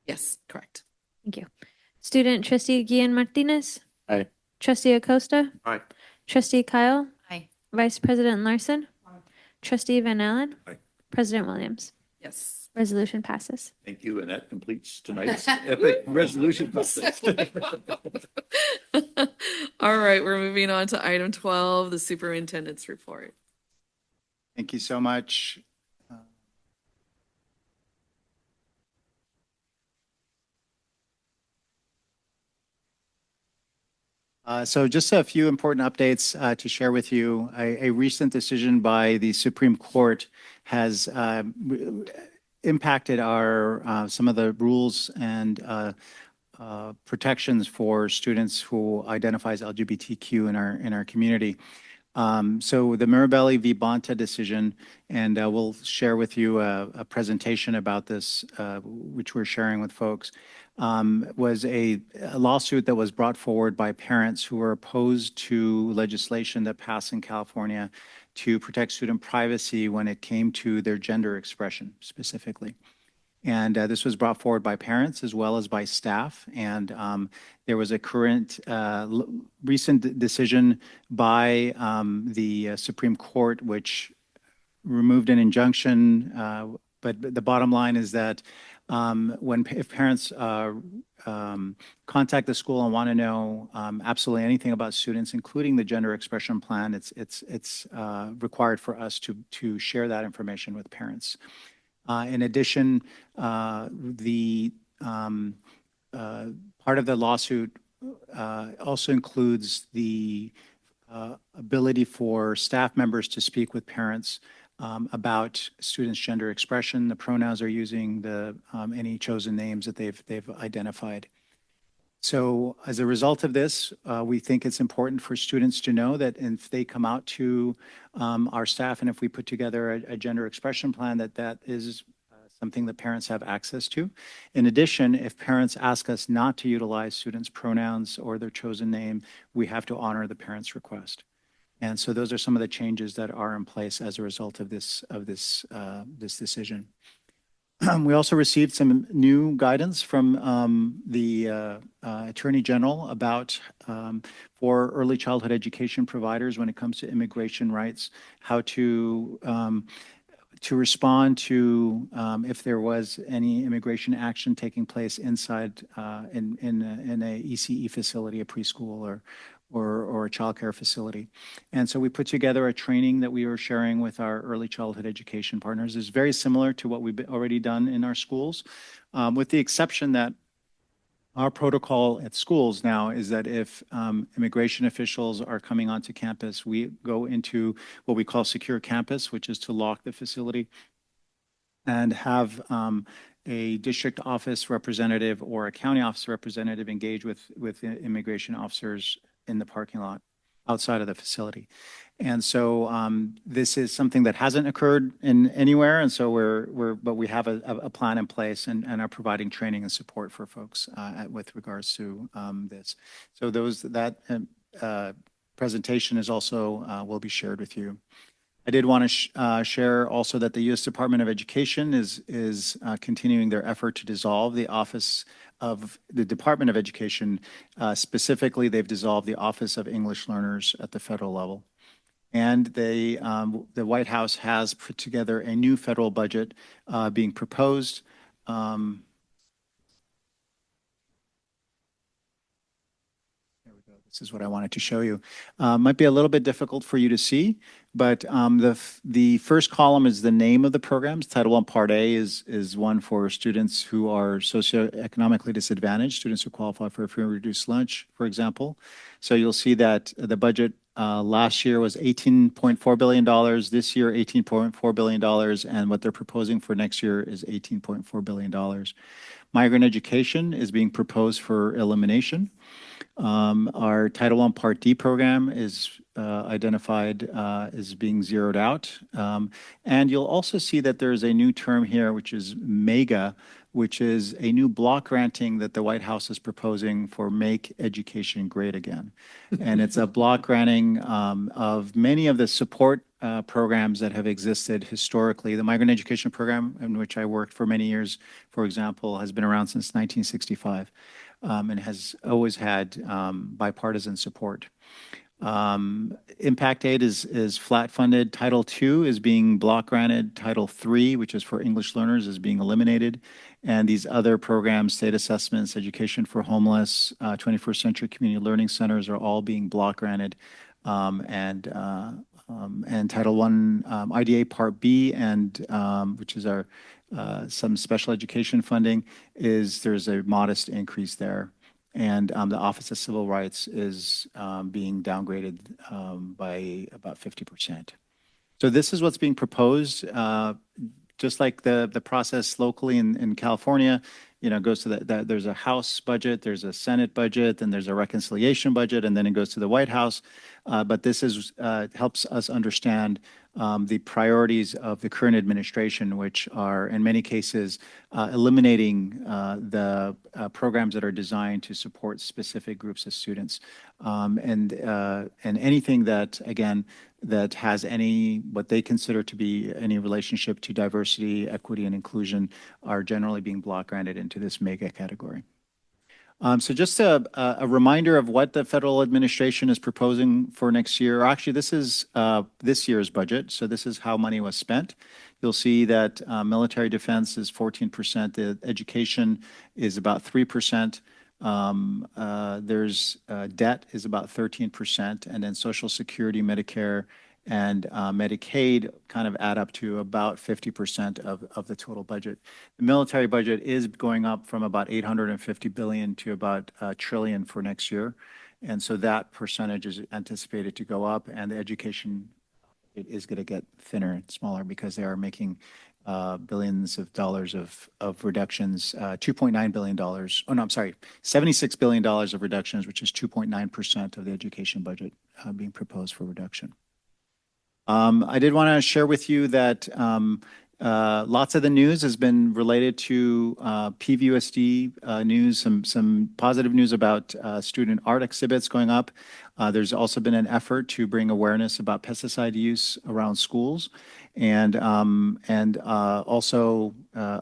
Yes, correct. Thank you. Student trustee Gian Martinez. Aye. Trustee Acosta. Aye. Trustee Kyle. Aye. Vice President Larson. Trustee Van Allen. Aye. President Williams. Yes. Resolution passes. Thank you, and that completes tonight's epic resolution process. All right, we're moving on to item 12, the superintendent's report. Thank you so much. So just a few important updates to share with you. A recent decision by the Supreme Court has impacted our some of the rules and protections for students who identify as LGBTQ in our community. So the Mirabelli v. Bonta decision, and we'll share with you a presentation about this, which we're sharing with folks, was a lawsuit that was brought forward by parents who were opposed to legislation that passed in California to protect student privacy when it came to their gender expression specifically. And this was brought forward by parents as well as by staff. And there was a current recent decision by the Supreme Court, which removed an injunction. But the bottom line is that if parents contact the school and want to know absolutely anything about students, including the gender expression plan, it's required for us to share that information with parents. In addition, the part of the lawsuit also includes the ability for staff members to speak with parents about students' gender expression, the pronouns they're using, any chosen names that they've identified. So as a result of this, we think it's important for students to know that if they come out to our staff and if we put together a gender expression plan, that is something that parents have access to. In addition, if parents ask us not to utilize students' pronouns or their chosen name, we have to honor the parent's request. And so those are some of the changes that are in place as a result of this decision. We also received some new guidance from the Attorney General about for early childhood education providers when it comes to immigration rights, how to respond to if there was any immigration action taking place inside in a ECE facility, a preschool or a childcare facility. And so we put together a training that we were sharing with our early childhood education partners. It's very similar to what we've already done in our schools, with the exception that our protocol at schools now is that if immigration officials are coming onto campus, we go into what we call secure campus, which is to lock the facility and have a district office representative or a county office representative engage with immigration officers in the parking lot outside of the facility. And so this is something that hasn't occurred in anywhere. And so but we have a plan in place and are providing training and support for folks with regards to this. So that presentation is also will be shared with you. I did want to share also that the U.S. Department of Education is continuing their effort to dissolve the Office of the Department of Education. Specifically, they've dissolved the Office of English Learners at the federal level. And the White House has put together a new federal budget being proposed. This is what I wanted to show you. Might be a little bit difficult for you to see, but the first column is the name of the programs. Title I Part A is one for students who are socioeconomically disadvantaged, students who qualify for a free and reduced lunch, for example. So you'll see that the budget last year was $18.4 billion, this year $18.4 billion, and what they're proposing for next year is $18.4 billion. Migrant education is being proposed for elimination. Our Title I Part D program is identified as being zeroed out. And you'll also see that there's a new term here, which is MEGA, which is a new block granting that the White House is proposing for Make Education Great Again. And it's a block granting of many of the support programs that have existed historically. The migrant education program, in which I worked for many years, for example, has been around since 1965 and has always had bipartisan support. Impact Aid is flat funded. Title II is being block granted. Title III, which is for English learners, is being eliminated. And these other programs, state assessments, education for homeless, 21st century community learning centers are all being block granted. And Title I IDA Part B, and which is our some special education funding, there's a modest increase there. And the Office of Civil Rights is being downgraded by about 50%. So this is what's being proposed. Just like the process locally in California, goes to there's a House budget, there's a Senate budget, then there's a reconciliation budget, and then it goes to the White House. But this helps us understand the priorities of the current administration, which are in many cases eliminating the programs that are designed to support specific groups of students, and anything that, again, that has what they consider to be any relationship to diversity, equity, and inclusion are generally being block granted into this MEGA category. So just a reminder of what the federal administration is proposing for next year. Actually, this is this year's budget. So this is how money was spent. You'll see that military defense is 14%. The education is about 3%. There's debt is about 13%. And then Social Security, Medicare, and Medicaid kind of add up to about 50% of the total budget. The military budget is going up from about $850 billion to about $1 trillion for next year. And so that percentage is anticipated to go up, and the education is going to get thinner and smaller because they are making billions of dollars of reductions, $2.9 billion. Oh, no, I'm sorry, $76 billion of reductions, which is 2.9% of the education budget being proposed for reduction. I did want to share with you that lots of the news has been related to PVUSD news, some positive news about student art exhibits going up. There's also been an effort to bring awareness about pesticide use around schools, and also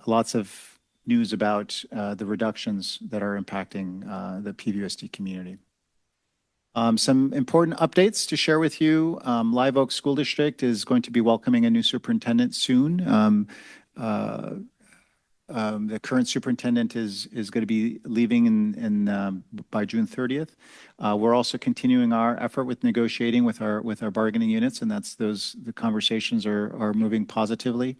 lots of news about the reductions that are impacting the PVUSD community. Some important updates to share with you. Live Oak School District is going to be welcoming a new superintendent soon. The current superintendent is going to be leaving by June 30th. We're also continuing our effort with negotiating with our bargaining units, and the conversations are moving positively.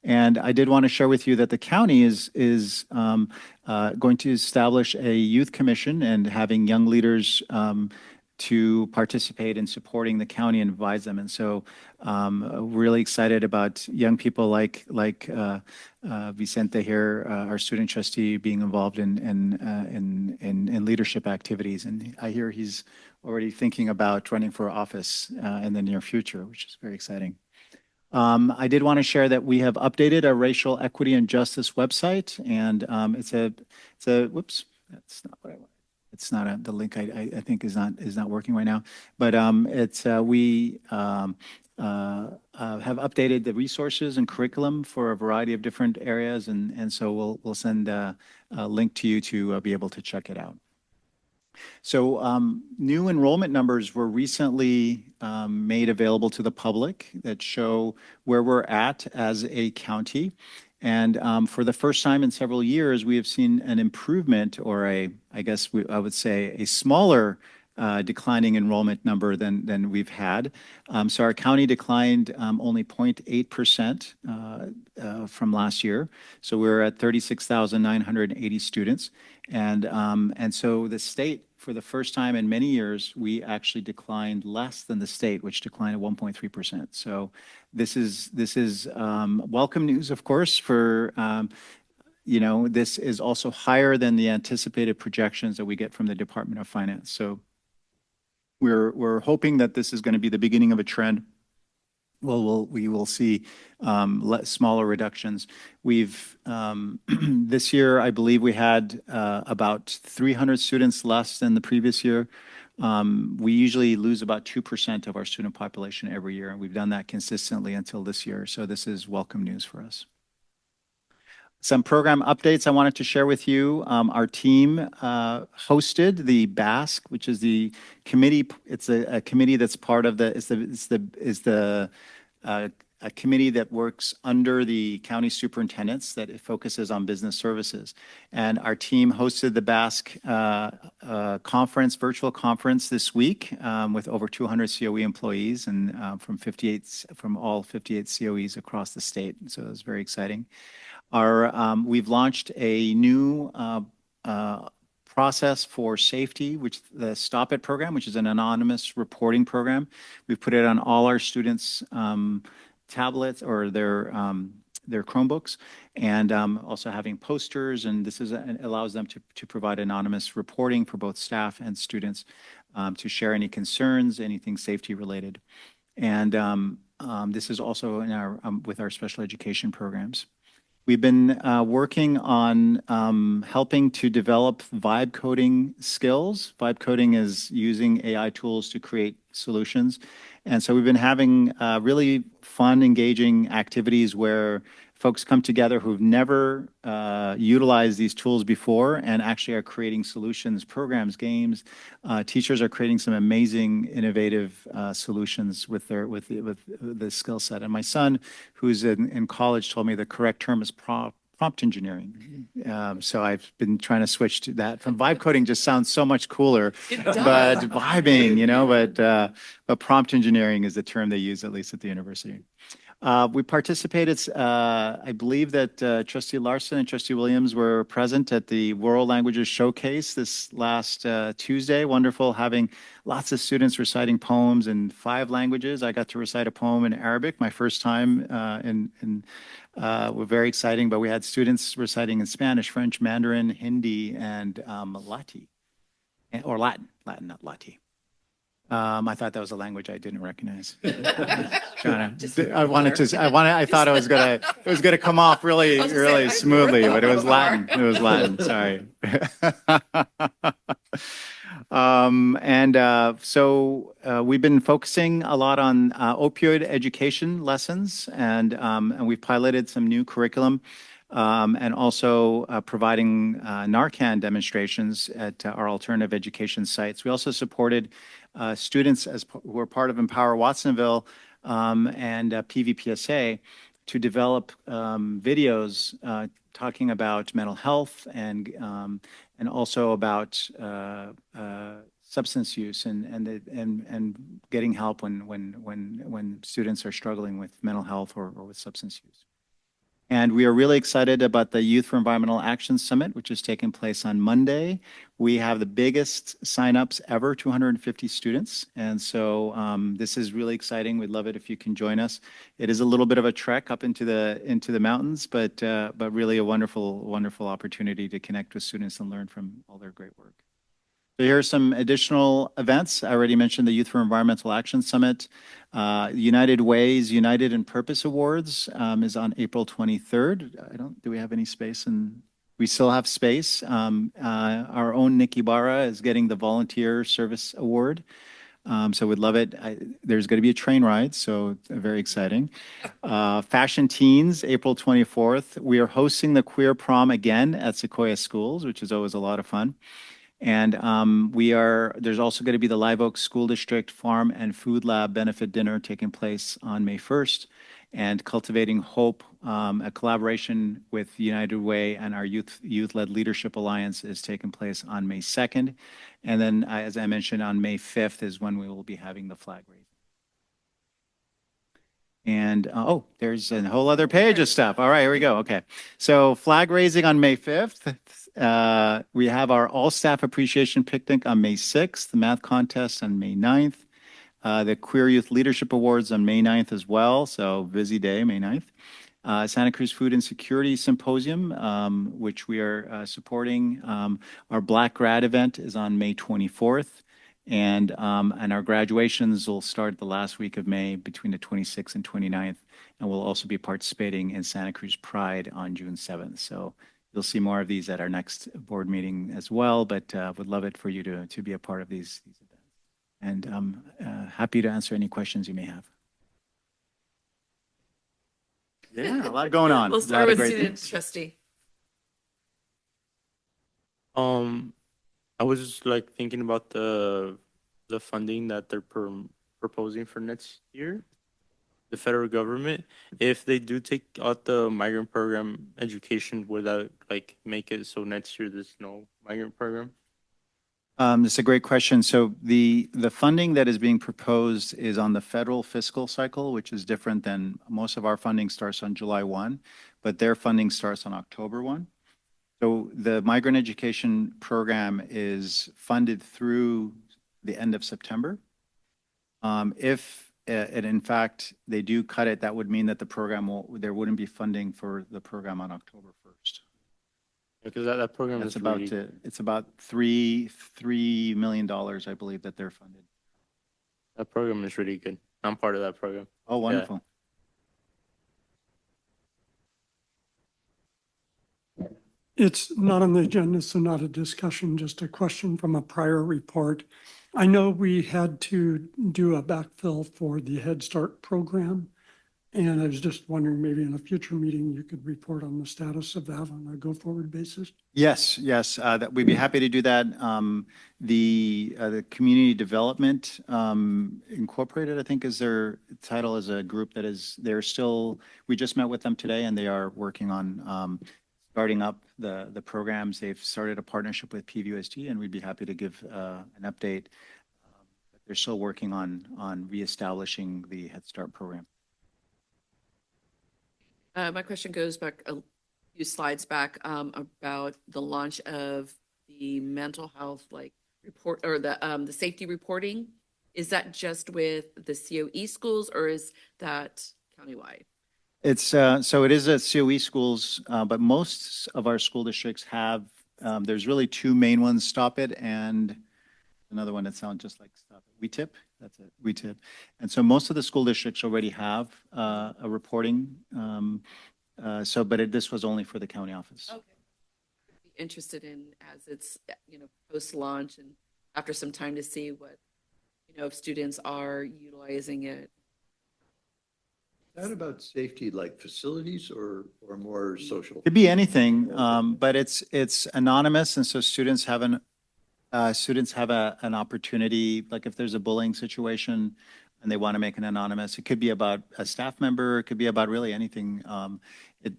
And I did want to share with you that the county is going to establish a youth commission and having young leaders to participate in supporting the county and advise them. And so really excited about young people like Vicente here, our student trustee, being involved in leadership activities. And I hear he's already thinking about running for office in the near future, which is very exciting. I did want to share that we have updated our racial equity and justice website, and it's a whoops, that's not what I want. It's not the link I think is not working right now, but we have updated the resources and curriculum for a variety of different areas, and so we'll send a link to you to be able to check it out. So new enrollment numbers were recently made available to the public that show where we're at as a county. And for the first time in several years, we have seen an improvement, or I would say a smaller declining enrollment number than we've had. So our county declined only 0.8% from last year. So we're at 36,980 students. And so the state, for the first time in many years, we actually declined less than the state, which declined at 1.3%. So this is welcome news, of course, for this is also higher than the anticipated projections that we get from the Department of Finance. So we're hoping that this is going to be the beginning of a trend. Well, we will see smaller reductions. We've this year, I believe we had about 300 students less than the previous year. We usually lose about 2% of our student population every year, and we've done that consistently until this year. So this is welcome news for us. Some program updates I wanted to share with you. Our team hosted the BASC, which is the committee. It's a committee that's part of a committee that works under the county superintendents that it focuses on business services. And our team hosted the BASC virtual conference this week with over 200 COE employees and from all 58 COEs across the state. So it was very exciting. We've launched a new process for safety, which the Stop It program, which is an anonymous reporting program. We've put it on all our students' tablets or their Chromebooks, and also having posters. And this allows them to provide anonymous reporting for both staff and students to share any concerns, anything safety related. And this is also with our special education programs. We've been working on helping to develop vibe coding skills. Vibe coding is using AI tools to create solutions. And so we've been having really fun, engaging activities where folks come together who've never utilized these tools before and actually are creating solutions, programs, games. Teachers are creating some amazing, innovative solutions with the skill set. And my son, who's in college, told me the correct term is prompt engineering. So I've been trying to switch to that. From vibe coding just sounds so much cooler, but vibing, but prompt engineering is the term they use, at least at the university. We participated, I believe that Trustee Larson and Trustee Williams were present at the World Languages Showcase this last Tuesday. Wonderful, having lots of students reciting poems in 5 languages. I got to recite a poem in Arabic, my first time were very exciting, but we had students reciting in Spanish, French, Mandarin, Hindi, and Lati, or Latin, not Lati. I thought that was a language I didn't recognize. I thought it was gonna come off really smoothly, but it was Latin. It was Latin. Sorry. So we've been focusing a lot on opioid education lessons, and we've piloted some new curriculum, and also providing Narcan demonstrations at our alternative education sites. We also supported students who are part of Empower Watsonville and PVPSA to develop videos talking about mental health and also about substance use and getting help when students are struggling with mental health or with substance use. And we are really excited about the Youth for Environmental Action Summit, which is taking place on Monday. We have the biggest signups ever, 250 students. And so this is really exciting. We'd love it if you can join us. It is a little bit of a trek up into the mountains, but really a wonderful opportunity to connect with students and learn from all their great work. So here are some additional events. I already mentioned the Youth for Environmental Action Summit. United Ways, United in Purpose Awards is on April 23rd. Do we have any space? We still have space. Our own Nikki Barra is getting the Volunteer Service Award. So we'd love it. There's going to be a train ride, so very exciting. Fashion Teens, April 24th. We are hosting the Queer Prom again at Sequoia Schools, which is always a lot of fun. And there's also going to be the Live Oak School District Farm and Food Lab Benefit Dinner taking place on May 1st. And Cultivating Hope, a collaboration with United Way and our Youth-Led Leadership Alliance is taking place on May 2nd. And then, as I mentioned, on May 5th is when we will be having the flag raising. And, there's a whole other page of stuff. All right, here we go. Okay. So flag raising on May 5th. We have our all-staff appreciation picnic on May 6th, the math contest on May 9th, the Queer Youth Leadership Awards on May 9th as well, so busy day, May 9th. Santa Cruz Food Insecurity Symposium, which we are supporting. Our Black Grad event is on May 24th. And our graduations will start the last week of May between the 26th and 29th. And we'll also be participating in Santa Cruz Pride on June 7th. So you'll see more of these at our next board meeting as well, but would love it for you to be a part of these events. And I'm happy to answer any questions you may have. Yeah, a lot going on. We'll A lot start of with great student things. trustee. I was just like thinking about the funding that they're proposing for next year, the federal government. If they do take out the migrant program education, would that like make it so next year there's no migrant program? It's a great question. So the funding that is being proposed is on the federal fiscal cycle, which is different than most of our funding starts on July 1, but their funding starts on October 1. So the migrant education program is funded through the end of September. If and in fact they do cut it, that would mean that the program there wouldn't be funding for the program on October 1st. Because that program That's is about really, it's about $3 million, I believe, that they're funded. that program is really good. I'm part of that program. Oh, wonderful. It's not on the agenda, so not a discussion, just a question from a prior report. I know we had to do a backfill for the Head Start program. And I was just wondering, maybe in a future meeting, you could report on the status of that on a go-forward basis? Yes, that we'd be happy to do that. The Community Development Incorporated, I think is their title, is a group that is, we just met with them today and they are working on starting up the programs. They've started a partnership with PVUSD and we'd be happy to give an update. They're still working on reestablishing the Head Start program. My question goes back a few slides back about the launch of the mental health report or the safety reporting. Is that just with the COE schools or is that countywide? It's so it is at COE schools, but most of our school districts have. There's really two main ones: Stop It and another one that sounds just like Stop It. WeTip. That's it. WeTip. And so most of the school districts already have a reporting. But this was only for the county office. Okay. Be interested in as it's post launch and after some time to see what if students are utilizing it. Is that about safety, like facilities or more social? Could be anything, but it's anonymous, and so students have an opportunity, like if there's a bullying situation and they want to make an anonymous, it could be about a staff member, it could be about really anything.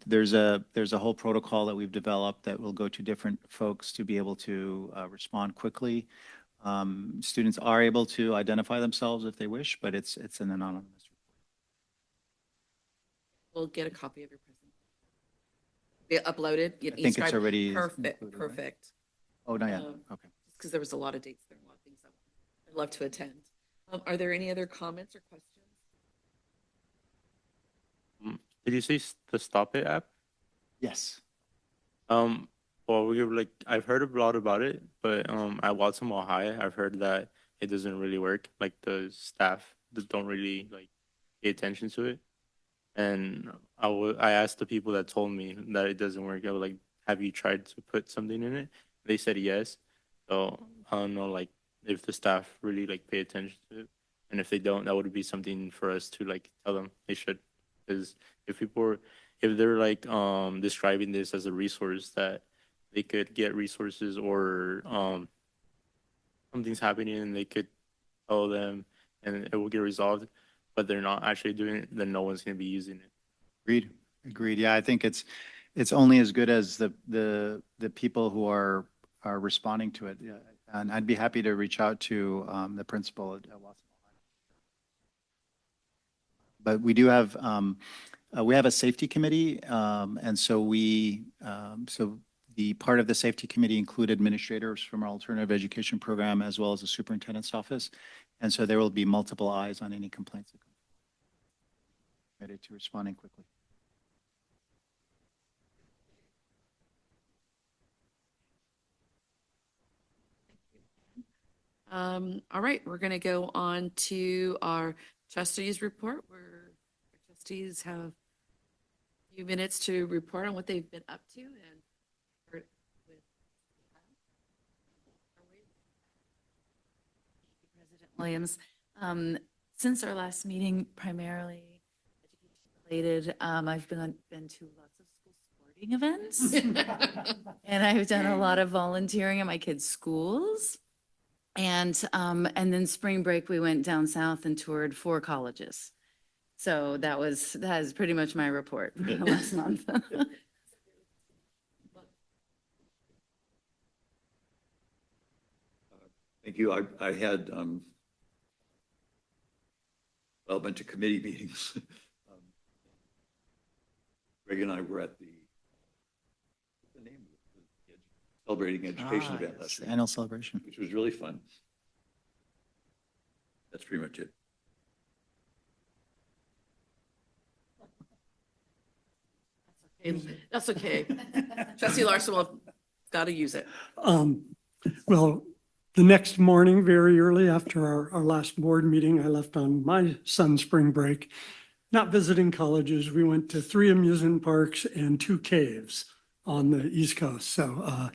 There's a whole protocol that we've developed that will go to different folks to be able to respond quickly. Students are able to identify themselves if they wish, but it's an anonymous. We'll get a copy of your presentation. Be uploaded. I think it's already perfect. included, right? Perfect. Oh, no, yeah, okay. Because there was a lot of dates there, a lot of things I'd love to attend. Are there any other comments or questions? Did you say the Stop It app? Yes. Well, I've heard a lot about it, but at Watson Mall High, I've heard that it doesn't really work. Like the staff that don't really pay attention to it. And I asked the people that told me that it doesn't work. I was like, have you tried to put something in it? They said yes. So I don't know, if the staff really pay attention to it, and if they don't, that would be something for us to tell them they should. Because if they're describing this as a resource that they could get resources or something's happening and they could tell them and it will get resolved, but they're not actually doing it, then no one's going to be using it. Agreed. Yeah, I think it's only as good as the people who are responding to it. Yeah. And I'd be happy to reach out to the principal at Watson. But we do have a safety committee, and so the part of the safety committee include administrators from our alternative education program as well as the superintendent's office, and so there will be multiple eyes on any complaints that come. Ready to responding quickly. All right, we're going to go on to our trustees report where our trustees have a few minutes to report on what they've been up to and start with President Williams. Since our last meeting, primarily education related, I've been to lots of school sporting events. And I've done a lot of volunteering at my kids' schools. And then spring break, we went down south and toured 4 colleges. So that is pretty much my report for the last month. Thank you. I had, well, went to committee meetings. Greg and I were at the name of the celebrating education event last week, Annual celebration. which was really fun. That's pretty much it. That's okay. Trustee Larson will, got to use it. Well, the next morning, very early after our last board meeting, I left on my son's spring break. Not visiting colleges, we went to 3 amusement parks and 2 caves on the East Coast. So,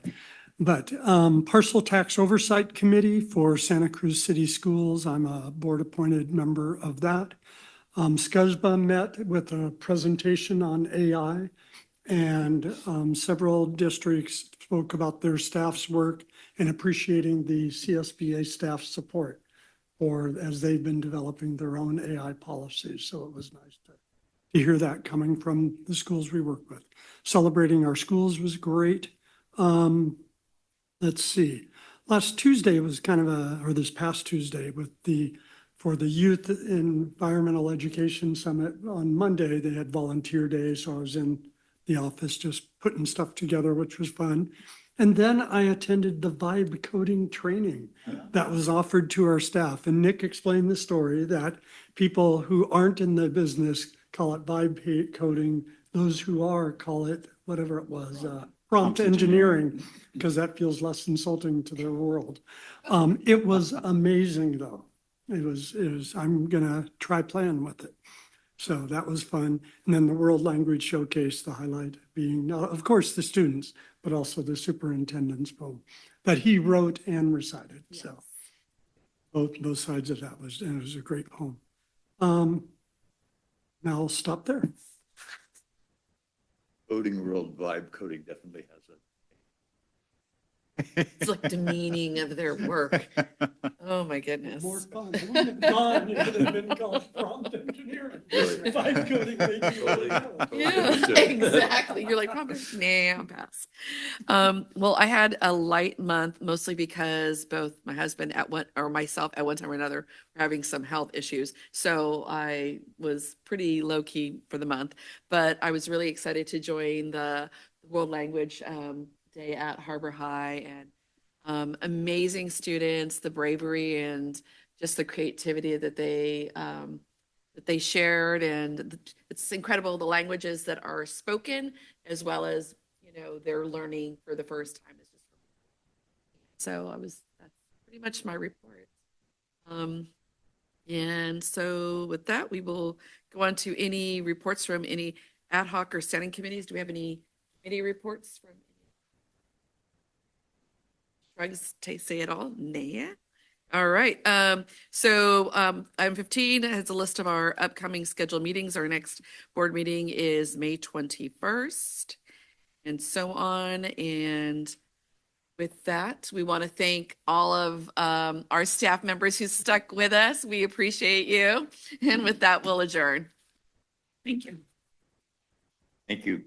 Parcel Tax Oversight Committee for Santa Cruz City Schools, I'm a board-appointed member of that. SCUSBA met with a presentation on AI, and several districts spoke about their staff's work and appreciating the CSBA staff support as they've been developing their own AI policies. So it was nice to hear that coming from the schools we work with. Celebrating our schools was great. Let's see. Last Tuesday was or this past Tuesday for the Youth Environmental Education Summit on Monday, they had volunteer day. So I was in the office just putting stuff together, which was fun. And then I attended the vibe coding training that was offered to our staff. And Nick explained the story that people who aren't in the business call it vibe coding. Those who are call it whatever it was, prompt engineering, because that feels less insulting to their world. It was amazing though. I'm gonna try playing with it. So that was fun. And then the World Language Showcase, the highlight being, of course, the students, but also the superintendent's poem that he wrote and recited. Yes. So both sides of that it was a great poem. Now I'll stop there. Coding world vibe coding definitely has It's like demeaning of their work. Oh, my goodness. More fun. I wouldn't have gone if it had been called prompt engineering. Really? Vibe coding made you really Yeah, exactly. You're like, nah, I'll pass. Well, I had a light month, mostly because both my husband myself at one time or another were having some health issues. So I was pretty low key for the month, but I was really excited to join the World Language Day at Harbor High, and amazing students, the bravery and just the creativity that they shared, and it's incredible the languages that are spoken as well as they're learning for the first time. It's just so that's pretty much my report. And so with that, we will go on to any reports from any ad hoc or standing committees. Do we have any committee reports from? Drugs say it all? Nah. All right. So item 15 has a list of our upcoming scheduled meetings. Our next board meeting is May 21st and so on. And with that, we want to thank all of our staff members who stuck with us. We appreciate you. And with that, we'll adjourn. Thank you. Thank you.